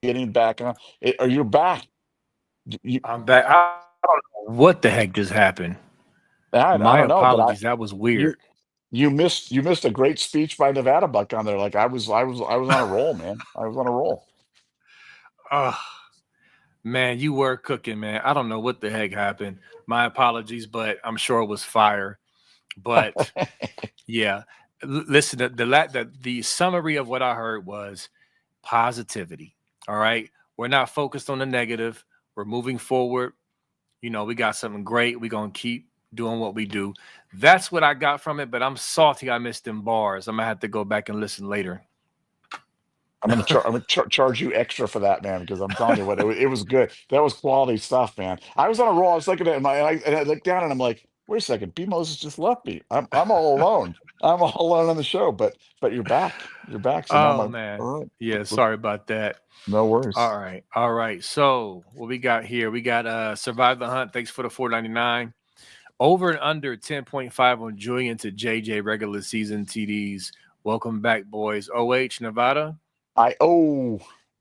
getting back on. Are you back? You, I'm back. I don't know what the heck just happened. My don't know, but apologies. That was you weird. you missed a great speech by Nevada Buck on there. Like I was on a roll, man. I was on a roll. Oh, man, you were cooking, man. I don't know what the heck happened. My apologies, but I'm sure it was fire. But yeah, listen, the summary of what I heard was positivity. All right. We're not focused on the negative. We're moving forward. We got something great. We're going to keep doing what we do. That's what I got from it, but I'm salty I missed them bars. I'm going to have to go back and listen later. I'm gonna charge you extra for that, man, because I'm telling you what, it was good. That was quality stuff, man. I was on a roll. I was looking at and I looked down and I'm like, wait a second, B Moses just left me. I'm all alone. I'm all alone on the show, but you're back. You're back. So now Oh, my man. all right. Yeah, sorry about that. No worries. All right. All right. So what we got here? We got Survive the Hunt. Thanks for the 4.99. Over and under 10.5 on Julian to JJ regular season TDs. Welcome back, boys. OH Nevada. Oh,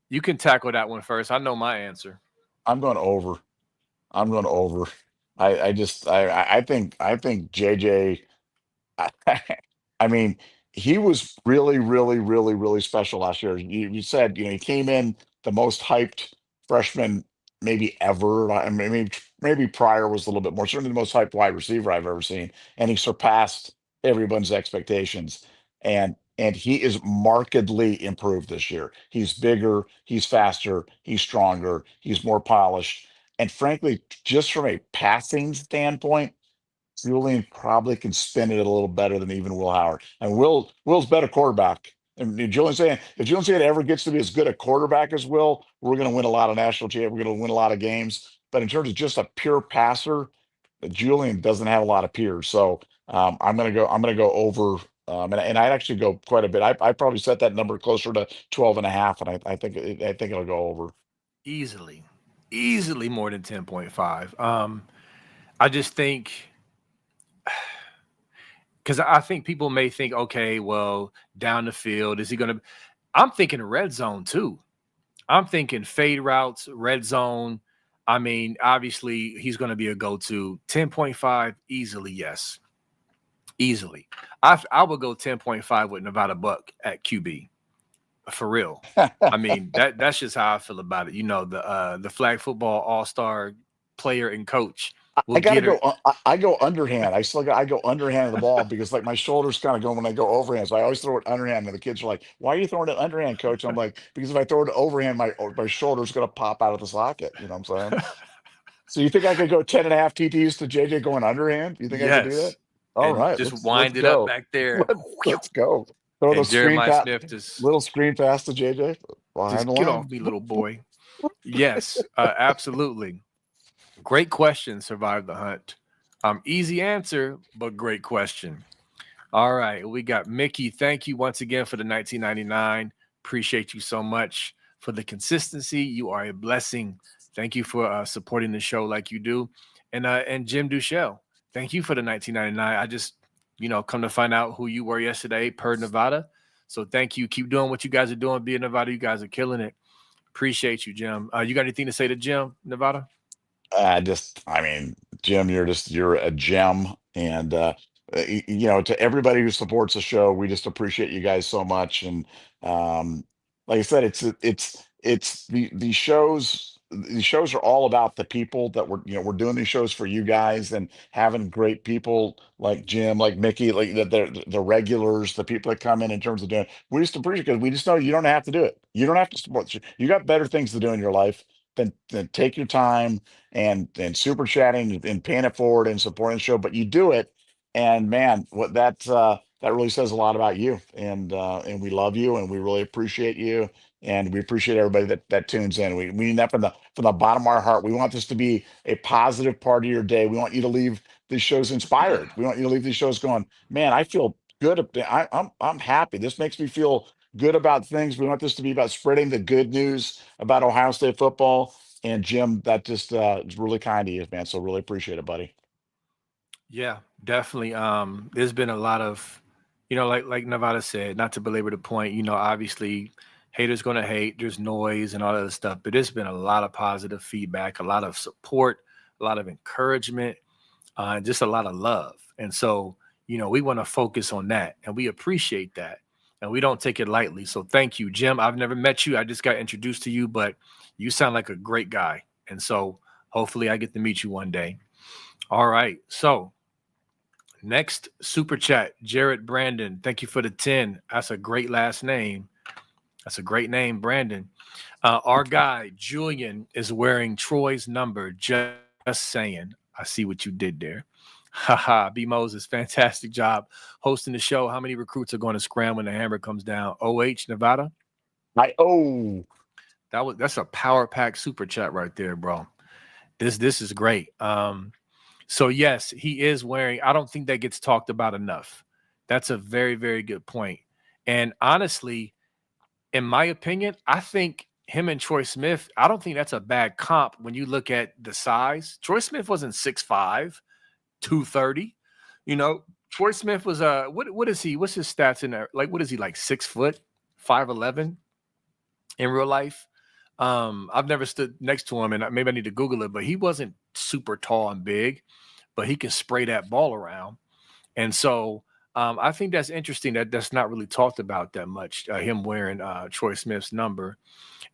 You can tackle that one first. I know my answer. I'm going over. I'm going over. I just I think JJ. I, I mean, he was really, really, really, really special last year. You said, he came in the most hyped freshman maybe ever. I mean, maybe Pryor was a little bit more, certainly the most hyped wide receiver I've ever seen, and he surpassed everyone's expectations. And he is markedly improved this year. He's bigger, he's faster, he's stronger, he's more polished. And frankly, just from a passing standpoint, Julian probably can spin it a little better than even Will Howard. And Will's better quarterback. And Julian's saying if Julian saying ever gets to be as good a quarterback as Will, we're going to win a lot of national championships. We're going to win a lot of games. But in terms of just a pure passer, Julian doesn't have a lot of peers. So I'm gonna go over. And I'd actually go quite a bit. I probably set that number closer to 12 and a half, and I think it'll go over. Easily. Easily more than 10.5. I just think because I think people may think, okay, well, down the field, is he going to? I'm thinking red zone too. I'm thinking fade routes, red zone. I mean, obviously, he's going to be a go to 10.5 easily. Yes, easily. I would go 10.5 with Nevada Buck at QB for real. I mean, that's just how I feel about it. The flag football all-star player and coach will I gotta get her. go. I go underhand. I go underhand of the ball because like my shoulders kind of go when I go overhand. So I always throw it underhand. And the kids are like, "Why are you throwing it underhand, coach?" I'm like, "Because if I throw it overhand, my shoulder's gonna pop out of the socket." You know what I'm saying? So you think I could go 10 and a half TTs to JJ going underhand? You think I could do that? Yes, All and right, just let's wind it up go. back there. Let's go. Throw the And screen Jeremiah pass, Smith just little screen pass to JJ behind just the get off line. me, little boy. Yes, absolutely. Great question. Survive the hunt. Easy answer, but great question. All right, we got Mickey. Thank you once again for the 1999. Appreciate you so much for the consistency. You are a blessing. Thank you for supporting the show like you do. And Jim Duchel, thank you for the 1999. I just, come to find out who you were yesterday per Nevada. So thank you. Keep doing what you guys are doing. Be in Nevada. You guys are killing it. Appreciate you, Jim. You got anything to say to Jim, Nevada? I mean, Jim, you're a gem, and to everybody who supports the show, we just appreciate you guys so much. And um, like I said, it's the shows. These shows are all about the people that we're doing these shows for you guys and having great people like Jim, like Mickey, like the regulars, the people that come in terms of doing. We just appreciate because we just know you don't have to do it. You don't have to support. You got better things to do in your life than take your time and super chatting and paying it forward and supporting the show, but you do it. And man, what that really says a lot about you. And we love you and we really appreciate you. And we appreciate everybody that tunes in. We mean that from the bottom of our heart. We want this to be a positive part of your day. We want you to leave these shows inspired. We want you to leave these shows going, man, I feel good. I'm happy. This makes me feel good about things. We want this to be about spreading the good news about Ohio State football. And Jim, that just is really kind of you, man. So really appreciate it, buddy. Yeah, definitely. There's been a lot of, like Nevada said, not to belabor the point, obviously haters gonna hate, there's noise and all that other stuff, but there's been a lot of positive feedback, a lot of support, a lot of encouragement. just a lot of love. And so, we want to focus on that, and we appreciate that, and we don't take it lightly. So thank you, Jim. I've never met you. I just got introduced to you, but you sound like a great guy. And so hopefully I get to meet you one day. All right. So next super chat, Jared Brandon. Thank you for the 10. That's a great last name. That's a great name, Brandon. Our guy, Julian, is wearing Troy's number. Just saying. I see what you did there. Haha, B Moses, fantastic job hosting the show. How many recruits are going to scram when the hammer comes down? OH, Nevada? That's a power pack super chat right there, bro. This is great. So yes, he is wearing. I don't think that gets talked about enough. That's a very, very good point. And honestly, in my opinion, I think him and Troy Smith, I don't think that's a bad comp when you look at the size. Troy Smith wasn't 6'5", 230. Troy Smith was what is he? What's his stats in there? Like, what is he, like 6 foot, 5'11" in real life? I've never stood next to him, and maybe I need to Google it, but he wasn't super tall and big, but he can spray that ball around. And so I think that's interesting that's not really talked about that much, him wearing Troy Smith's number.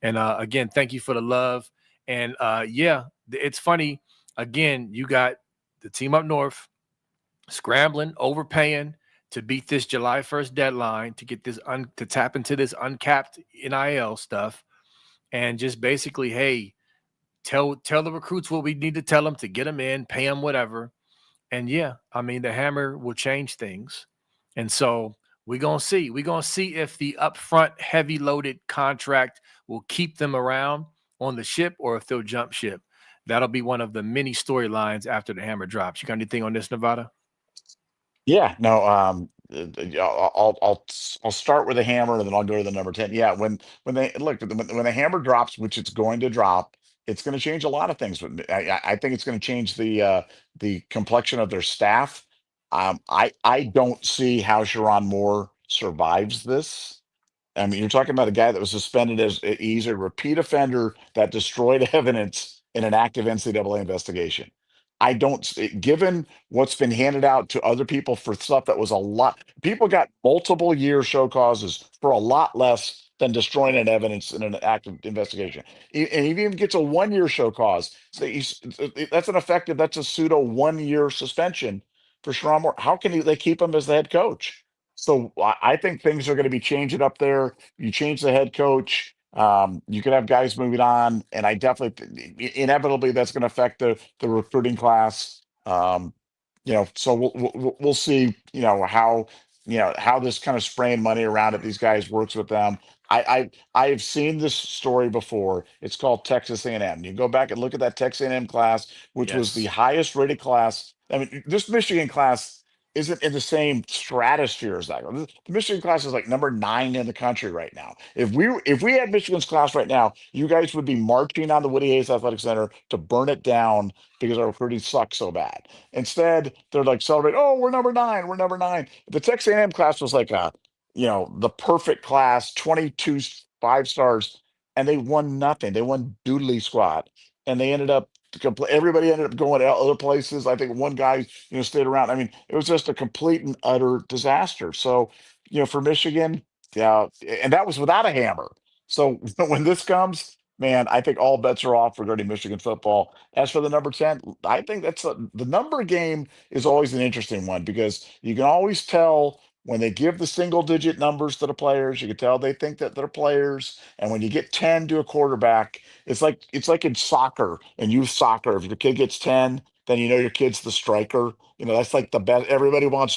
And again, thank you for the love. And yeah, it's funny. Again, you got the team up north scrambling, overpaying to beat this July 1st deadline to get this to tap into this uncapped NIL stuff, and just basically, hey, tell the recruits what we need to tell them to get them in, pay them whatever. And yeah, I mean, the hammer will change things. And so we're going to see. We're going to see if the upfront heavy loaded contract will keep them around on the ship or if they'll jump ship. That'll be one of the many storylines after the hammer drops. You got anything on this, Nevada? Yeah, no, I'll start with the hammer and then I'll go to the number 10. Yeah, when they look when the hammer drops, which it's going to drop, it's going to change a lot of things. I think it's going to change the complexion of their staff. I don't see how Sharon Moore survives this. I mean, you're talking about a guy that was suspended as he's a repeat offender that destroyed evidence in an active NCAA investigation. I don't, given what's been handed out to other people for stuff that was a lot, people got multiple year show causes for a lot less than destroying an evidence in an active investigation. And he even gets a 1 year show cause. So that's a pseudo 1 year suspension for Sharon Moore. How can they keep him as the head coach? So I think things are going to be changing up there. You change the head coach, you could have guys moving on, and I definitely inevitably that's going to affect the recruiting class. So we'll see. How this kind of spraying money around at these guys works with them. I've seen this story before. It's called Texas A&M. You go back and look at that Texas A&M class, which was the Yes. highest rated class. I mean, this Michigan class isn't in the same stratosphere as that. The Michigan class is like number 9 in the country right now. If we had Michigan's class right now, you guys would be marching on the Woody Hayes Athletic Center to burn it down because our recruiting sucks so bad. Instead, they're like celebrating, oh, we're number 9, we're number 9. The Texas A&M class was like the perfect class, 22 5 stars, and they won nothing. They won doodly squat, and they ended up everybody ended up going out other places. I think one guy, stayed around. I mean, it was just a complete and utter disaster. So, for Michigan, yeah, and that was without a hammer. So when this comes, man, I think all bets are off regarding Michigan football. As for the number 10, I think the number game is always an interesting one because you can always tell when they give the single digit numbers to the players, you can tell they think that they're players. And when you get 10 to a quarterback, it's like in soccer and youth soccer. If your kid gets 10, then you know your kid's the striker. That's like the best. Everybody wants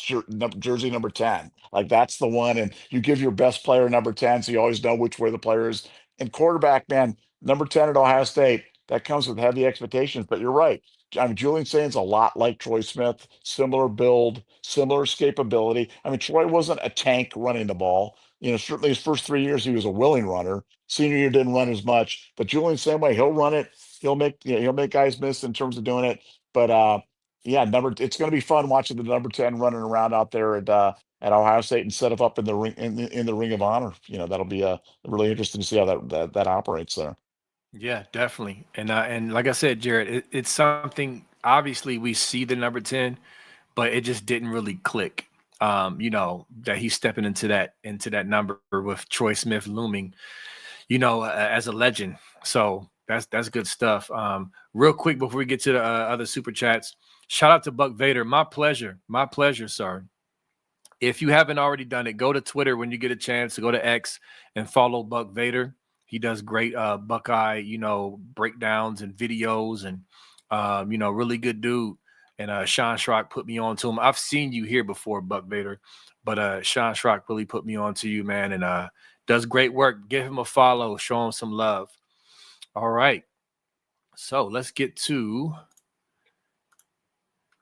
jersey number 10. Like that's the one. And you give your best player number 10, so you always know which way the player is. And quarterback, man, number 10 at Ohio State, that comes with heavy expectations. But you're right. I mean, Julian Saint's a lot like Troy Smith, similar build, similar escapability. I mean, Troy wasn't a tank running the ball. Certainly his first 3 years, he was a willing runner. Senior year didn't run as much, but Julian, same way, he'll run it. He'll make guys miss in terms of doing it. But yeah, it's going to be fun watching the number 10 running around out there at Ohio State instead of up in the ring in the Ring of Honor. That'll be really interesting to see how that operates there. Yeah, definitely. And like I said, Jared, it's something obviously we see the number 10, but it just didn't really click. That he's stepping into that number with Troy Smith looming, as a legend. So that's good stuff. Real quick before we get to the other super chats, shout out to Buck Vader. My pleasure, sir. If you haven't already done it, go to Twitter when you get a chance to go to X and follow Buck Vader. He does great Buckeye, breakdowns and videos, and really good dude. And Sean Schrock put me on to him. I've seen you here before, Buck Vader, but Sean Schrock really put me on to you, man, and does great work. Give him a follow, show him some love. All right. So let's get to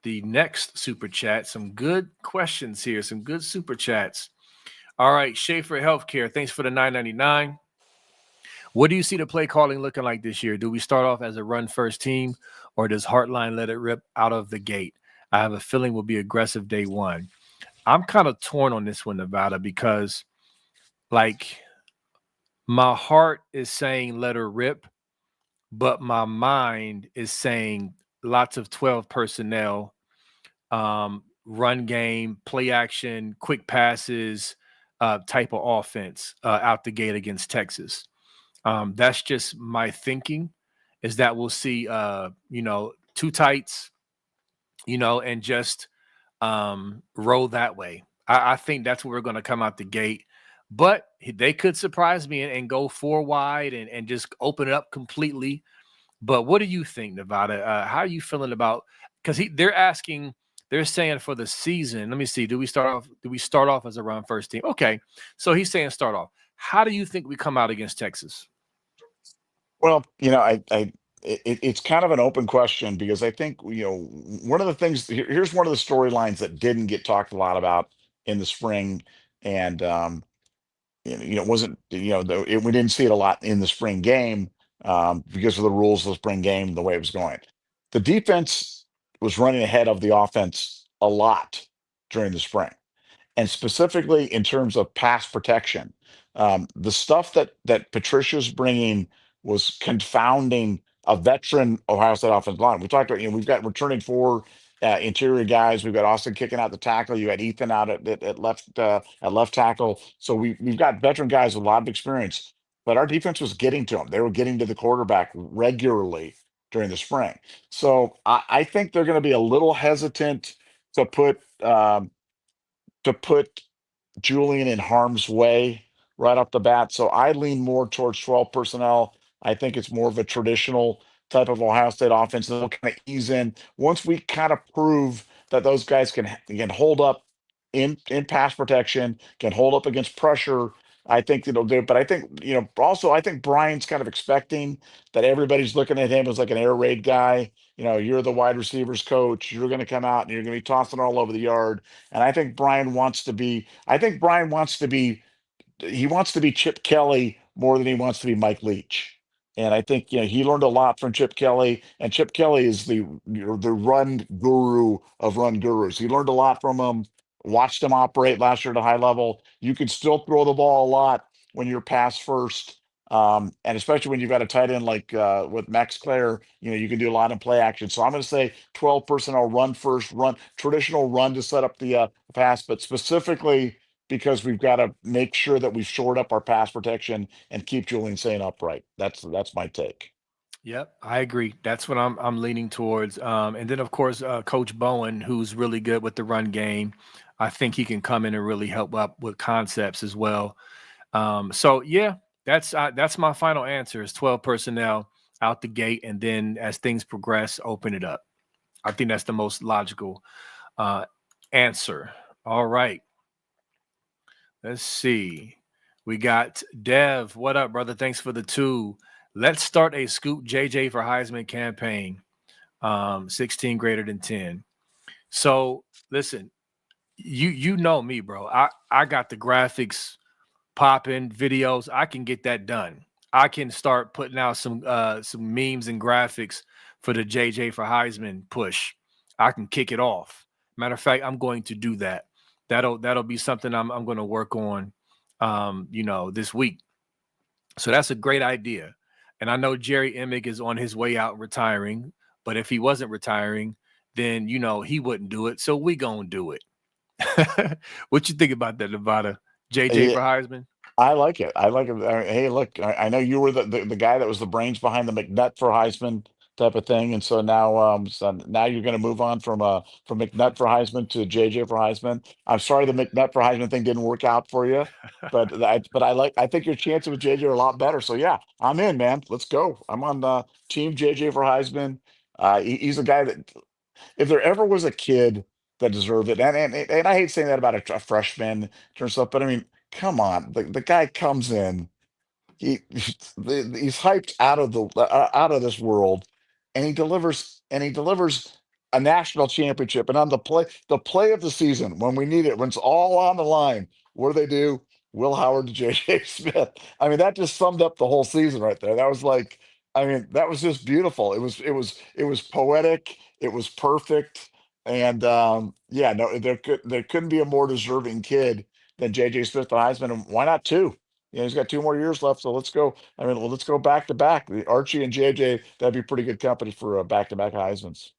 the next super chat. Some good questions here, some good super chats. All right, Schaefer Healthcare, thanks for the $9.99. What do you see the play calling looking like this year? Do we start off as a run first team, or does Hartline let it rip out of the gate? I have a feeling we'll be aggressive day one. I'm kind of torn on this one, Nevada, because my heart is saying let her rip, but my mind is saying lots of 12 personnel, run game, play action, quick passes, type of offense out the gate against Texas. That's just my thinking, is that we'll see, two tights, and just roll that way. I think that's where we're going to come out the gate. But they could surprise me and go 4 wide and just open it up completely. But what do you think, Nevada? How are you feeling about? Because they're saying for the season. Let me see. Do we start off as a run first team? Okay, so he's saying start off. How do you think we come out against Texas? Well, it's kind of an open question, because I think, one of the things here's one of the storylines that didn't get talked a lot about in the spring, and it wasn't, we didn't see it a lot in the spring game, because of the rules of the spring game, the way it was going. The defense was running ahead of the offense a lot during the spring, and specifically in terms of pass protection. The stuff that Patricia's bringing was confounding a veteran Ohio State offensive line. We talked about, we've got returning 4 interior guys. We've got Austin kicking out the tackle. You had Ethan out at left tackle. So we've got veteran guys with a lot of experience, but our defense was getting to them. They were getting to the quarterback regularly during the spring. So I think they're going to be a little hesitant to put Julian in harm's way right off the bat. So I lean more towards 12 personnel. I think it's more of a traditional type of Ohio State offense. They'll kind of ease in once we kind of prove that those guys can hold up in pass protection, can hold up against pressure. I think it'll do it. But I think, also I think Brian's kind of expecting that everybody's looking at him as like an air raid guy. You're the wide receivers coach. You're going to come out and you're going to be tossing all over the yard. And I think Brian wants to be he wants to be Chip Kelly more than he wants to be Mike Leach. And I think, he learned a lot from Chip Kelly, and Chip Kelly is the run guru of run gurus. He learned a lot from him, watched him operate last year at a high level. You can still throw the ball a lot when you're pass first. And especially when you've got a tight end like with Max Clare, you can do a lot in play action. So I'm going to say 12 personnel, run first, traditional run to set up the pass, but specifically because we've got to make sure that we shore up our pass protection and keep Julian Saint upright. That's my take. Yep, I agree. That's what I'm leaning towards. And then of course, Coach Bowen, who's really good with the run game. I think he can come in and really help up with concepts as well. So yeah, that's my final answer is 12 personnel out the gate, and then as things progress, open it up. I think that's the most logical answer. All right. Let's see. We got Dev. What up, brother? Thanks for the 2. Let's start a Scoop JJ for Heisman campaign. 16 greater than 10. So listen, you know me, bro. I got the graphics popping, videos. I can get that done. I can start putting out some memes and graphics for the JJ for Heisman push. I can kick it off. Matter of fact, I'm going to do that. That'll be something I'm going to work on, this week. So that's a great idea. And I know Jerry Emick is on his way out retiring. But if he wasn't retiring, then he wouldn't do it. So we gonna do it. What you think about that, Nevada? JJ Yeah, for Heisman? I like it. I like it. Hey, look, I know you were the guy that was the brains behind the McNutt for Heisman type of thing, and so now you're going to move on from McNutt for Heisman to JJ for Heisman. I'm sorry the McNutt for Heisman thing didn't work out for you, I think your chances with JJ are a lot better. So yeah, I'm in, man. Let's go. I'm on team JJ for Heisman. He's a guy that if there ever was a kid that deserved it, and I hate saying that about a freshman or stuff, but I mean, come on, the guy comes in, he he's hyped out of this world, and he delivers a national championship, and on the play of the season when we need it, when it's all on the line, what do they do? Will Howard to J.J. Smith. I mean, that just summed up the whole season right there. That was like, I mean, that was just beautiful. It was poetic. It was perfect. And yeah, no, there couldn't be a more deserving kid than J.J. Smith the Heisman. And why not two? He's got 2 more years left, so let's go. I mean, well, let's go back to back. Archie and JJ, that'd be pretty good company for back to back Heisman's.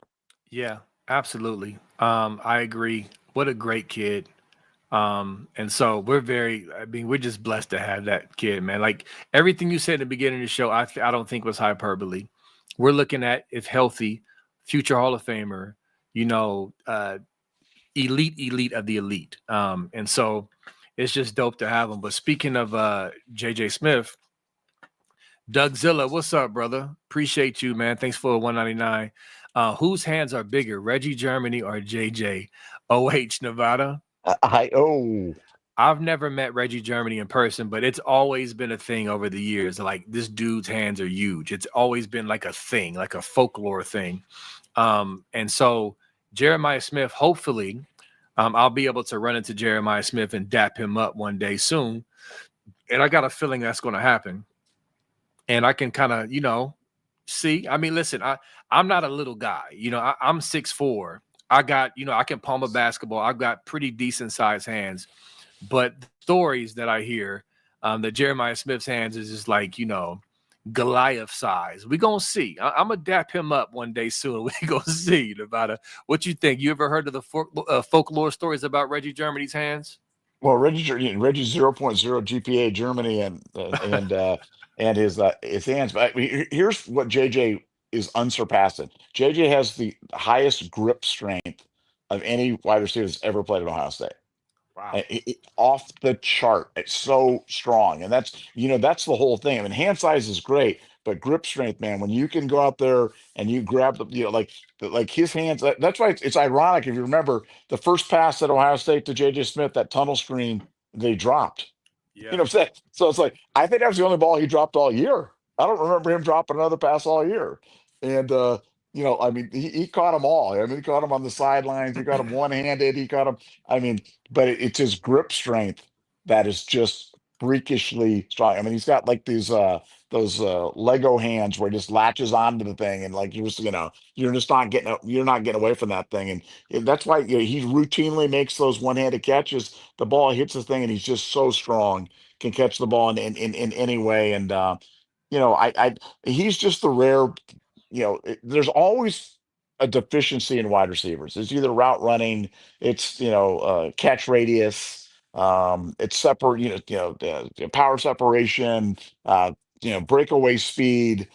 Yeah, absolutely. I agree. What a great kid. And so I mean, we're just blessed to have that kid, man. Like everything you said at the beginning of the show, I don't think was hyperbole. We're looking at, if healthy, future Hall of Famer, you know, uh, elite of the elite. And so it's just dope to have him. But speaking of JJ Smith, Doug Zilla, what's up, brother? Appreciate you, man. Thanks for 199. Whose hands are bigger, Reggie Germany or JJ? OH Nevada. Oh, I've never met Reggie Germany in person, but it's always been a thing over the years. Like this dude's hands are huge. It's always been like a thing, like a folklore thing. And so Jeremiah Smith, hopefully, I'll be able to run into Jeremiah Smith and dap him up one day soon. And I got a feeling that's going to happen. And I can kind of, see. I mean, listen, I'm not a little guy. I'm 6'4". I got, I can palm a basketball. I've got pretty decent sized hands. But the stories that I hear, that Jeremiah Smith's hands is just like, Goliath size. We gonna see. I'm gonna dap him up one day soon. We gonna see, Nevada. What you think? You ever heard of the folklore stories about Reggie Germany's hands? well, Reggie's 0.0 GPA Germany and his hands. But here's what JJ is unsurpassed. JJ has the highest grip strength of any wide receiver that's ever played at Ohio State. Wow. Off the chart. It's so strong, and that's the whole thing. I mean, hand size is great, but grip strength, man. When you can go out there and you grab like his hands. That's why it's ironic if you remember the first pass at Ohio State to J.J. Smith, that tunnel screen they dropped. You Yeah. know what I'm saying? So it's like I think that was the only ball he dropped all year. I don't remember him dropping another pass all year. And I mean, he caught them all. I mean, he caught him on the sidelines. He caught him one-handed. He caught him. I mean, but it's his grip strength that is just freakishly strong. I mean, he's got like those Lego hands where he just latches onto the thing and like you're not getting away from that thing. And that's why he routinely makes those one-handed catches. The ball hits the thing and he's just so strong, can catch the ball in any way. And I he's just the rare, there's always a deficiency in wide receivers. It's either route running, it's catch radius, it's separate, power separation, breakaway speed,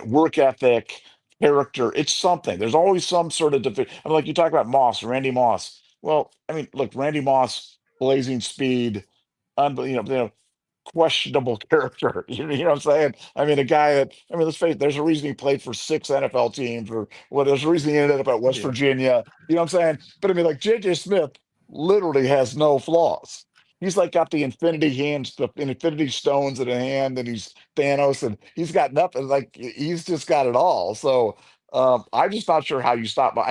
work ethic, character. It's something. There's always some sort of I mean, like you talk about Randy Moss. Well, I mean, look, Randy Moss, blazing speed, questionable character. You know what I'm saying? I mean, a guy that, I mean, let's face it, there's a reason he played for 6 NFL teams or well, there's a reason he ended up at West Yeah. Virginia. You know what I'm saying? But I mean, like JJ Smith literally has no flaws. He's like got the infinity hands, the infinity stones in a hand, and he's Thanos, and he's got nothing. Like he's just got it all. So I'm just not sure how you stop. But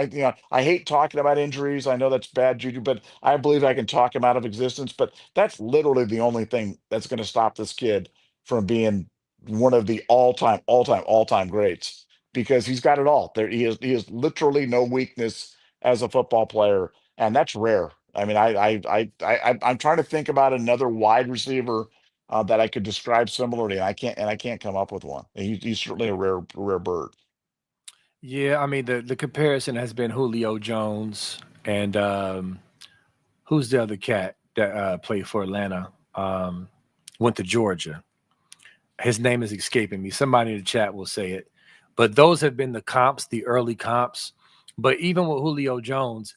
I hate talking about injuries. I know that's bad juju, but I believe I can talk him out of existence. But that's literally the only thing that's going to stop this kid from being one of the all time greats because he's got it all. He has literally no weakness as a football player, and that's rare. I mean, I'm trying to think about another wide receiver that I could describe similarly, and I can't come up with one. He's certainly a rare bird. Yeah, I mean the comparison has been Julio Jones and who's the other cat that played for Atlanta? Went to Georgia. His name is escaping me. Somebody in the chat will say it. But those have been the comps, the early comps. But even with Julio Jones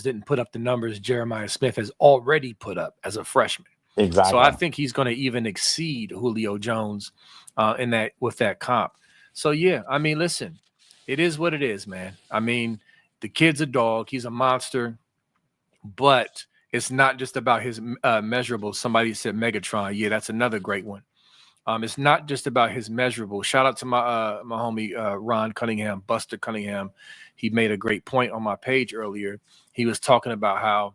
didn't put up the numbers Jeremiah Smith has already put up as a freshman. So I Exactly. think he's going to even exceed Julio Jones in that with that comp. So yeah, I mean, listen, it is what it is, man. I mean, the kid's a dog. He's a monster, but it's not just about his measurables. Somebody said Megatron. Yeah, that's another great one. It's not just about his measurables. Shout out to my homie Ron Cunningham, Buster Cunningham. He made a great point on my page earlier. He was talking about how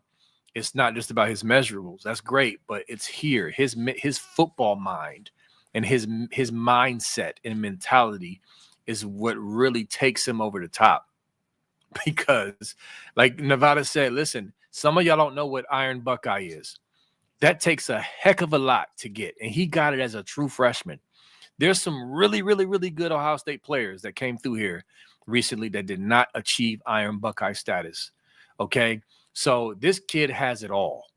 it's not just about his measurables. That's great, but it's here. His football mind and his mindset and mentality is what really takes him over the top. Because, like Nevada said, listen, some of y'all don't know what Iron Buckeye is. That takes a heck of a lot to get, and he got it as a true freshman. There's some really, really, really good Ohio State players that came through here recently that did not achieve Iron Buckeye status. Okay, so this kid has it all.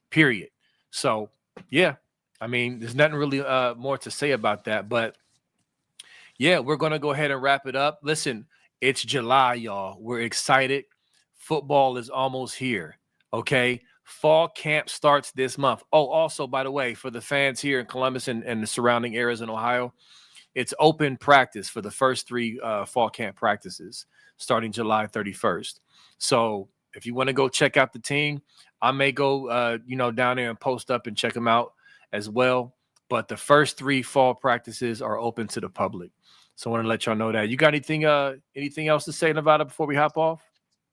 Period. So yeah, I mean, there's nothing really more to say about that, but yeah, we're gonna go ahead and wrap it up. Listen, it's July, y'all. We're excited. Football is almost here. Okay. Fall camp starts this month. Oh, also, by the way, for the fans here in Columbus and the surrounding areas in Ohio, it's open practice for the first three fall camp practices starting July 31st. So if you want to go check out the team, I may go, down there and post up and check them out as well. But the first three fall practices are open to the public. So I want to let y'all know that. You got anything else to say, Nevada, before we hop off?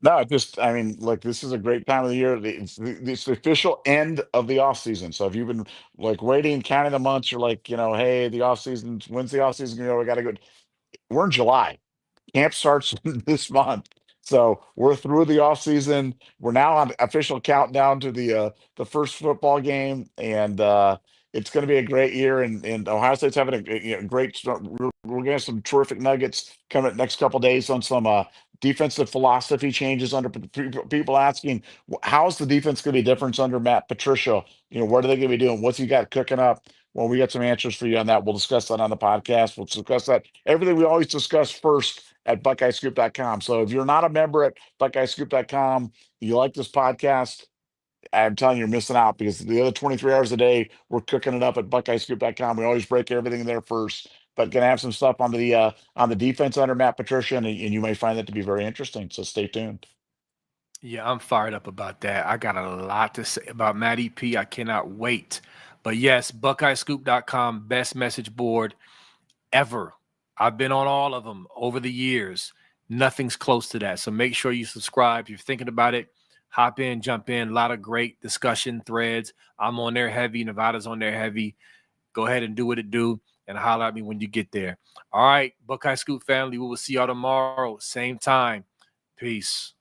No, I mean, look, this is a great time of the year. It's the official end of the off season. So if you've been like waiting, counting the months, you're like, hey, the off season, when's the off season? We got to go. We're in July. Camp starts this month. So we're through the off season. We're now on official countdown to the first football game, and it's going to be a great year. And Ohio State's having a great start. We're getting some terrific nuggets coming next couple days on some defensive philosophy changes under people asking how's the defense going to be different under Matt Patricia. What are they going to be doing? What's he got cooking up? Well, we got some answers for you on that. We'll discuss that on the podcast. We'll discuss that. Everything we always discuss first at BuckeyeScoop.com. So if you're not a member at BuckeyeScoop.com, you like this podcast, I'm telling you, you're missing out because the other 23 hours a day, we're cooking it up at BuckeyeScoop.com. We always break everything there first, but gonna have some stuff on the defense under Matt Patricia, and you may find that to be very interesting. So stay tuned. Yeah, I'm fired up about that. I got a lot to say about Matty P. I cannot wait. But yes, BuckeyeScoop.com, best message board ever. I've been on all of them over the years. Nothing's close to that. So make sure you subscribe. If you're thinking about it, hop in, jump in. A lot of great discussion threads. I'm on there heavy. Nevada's on there heavy. Go ahead and do what it do and holler at me when you get there. All right, Buckeye Scoop family, we will see y'all tomorrow, same time. Peace.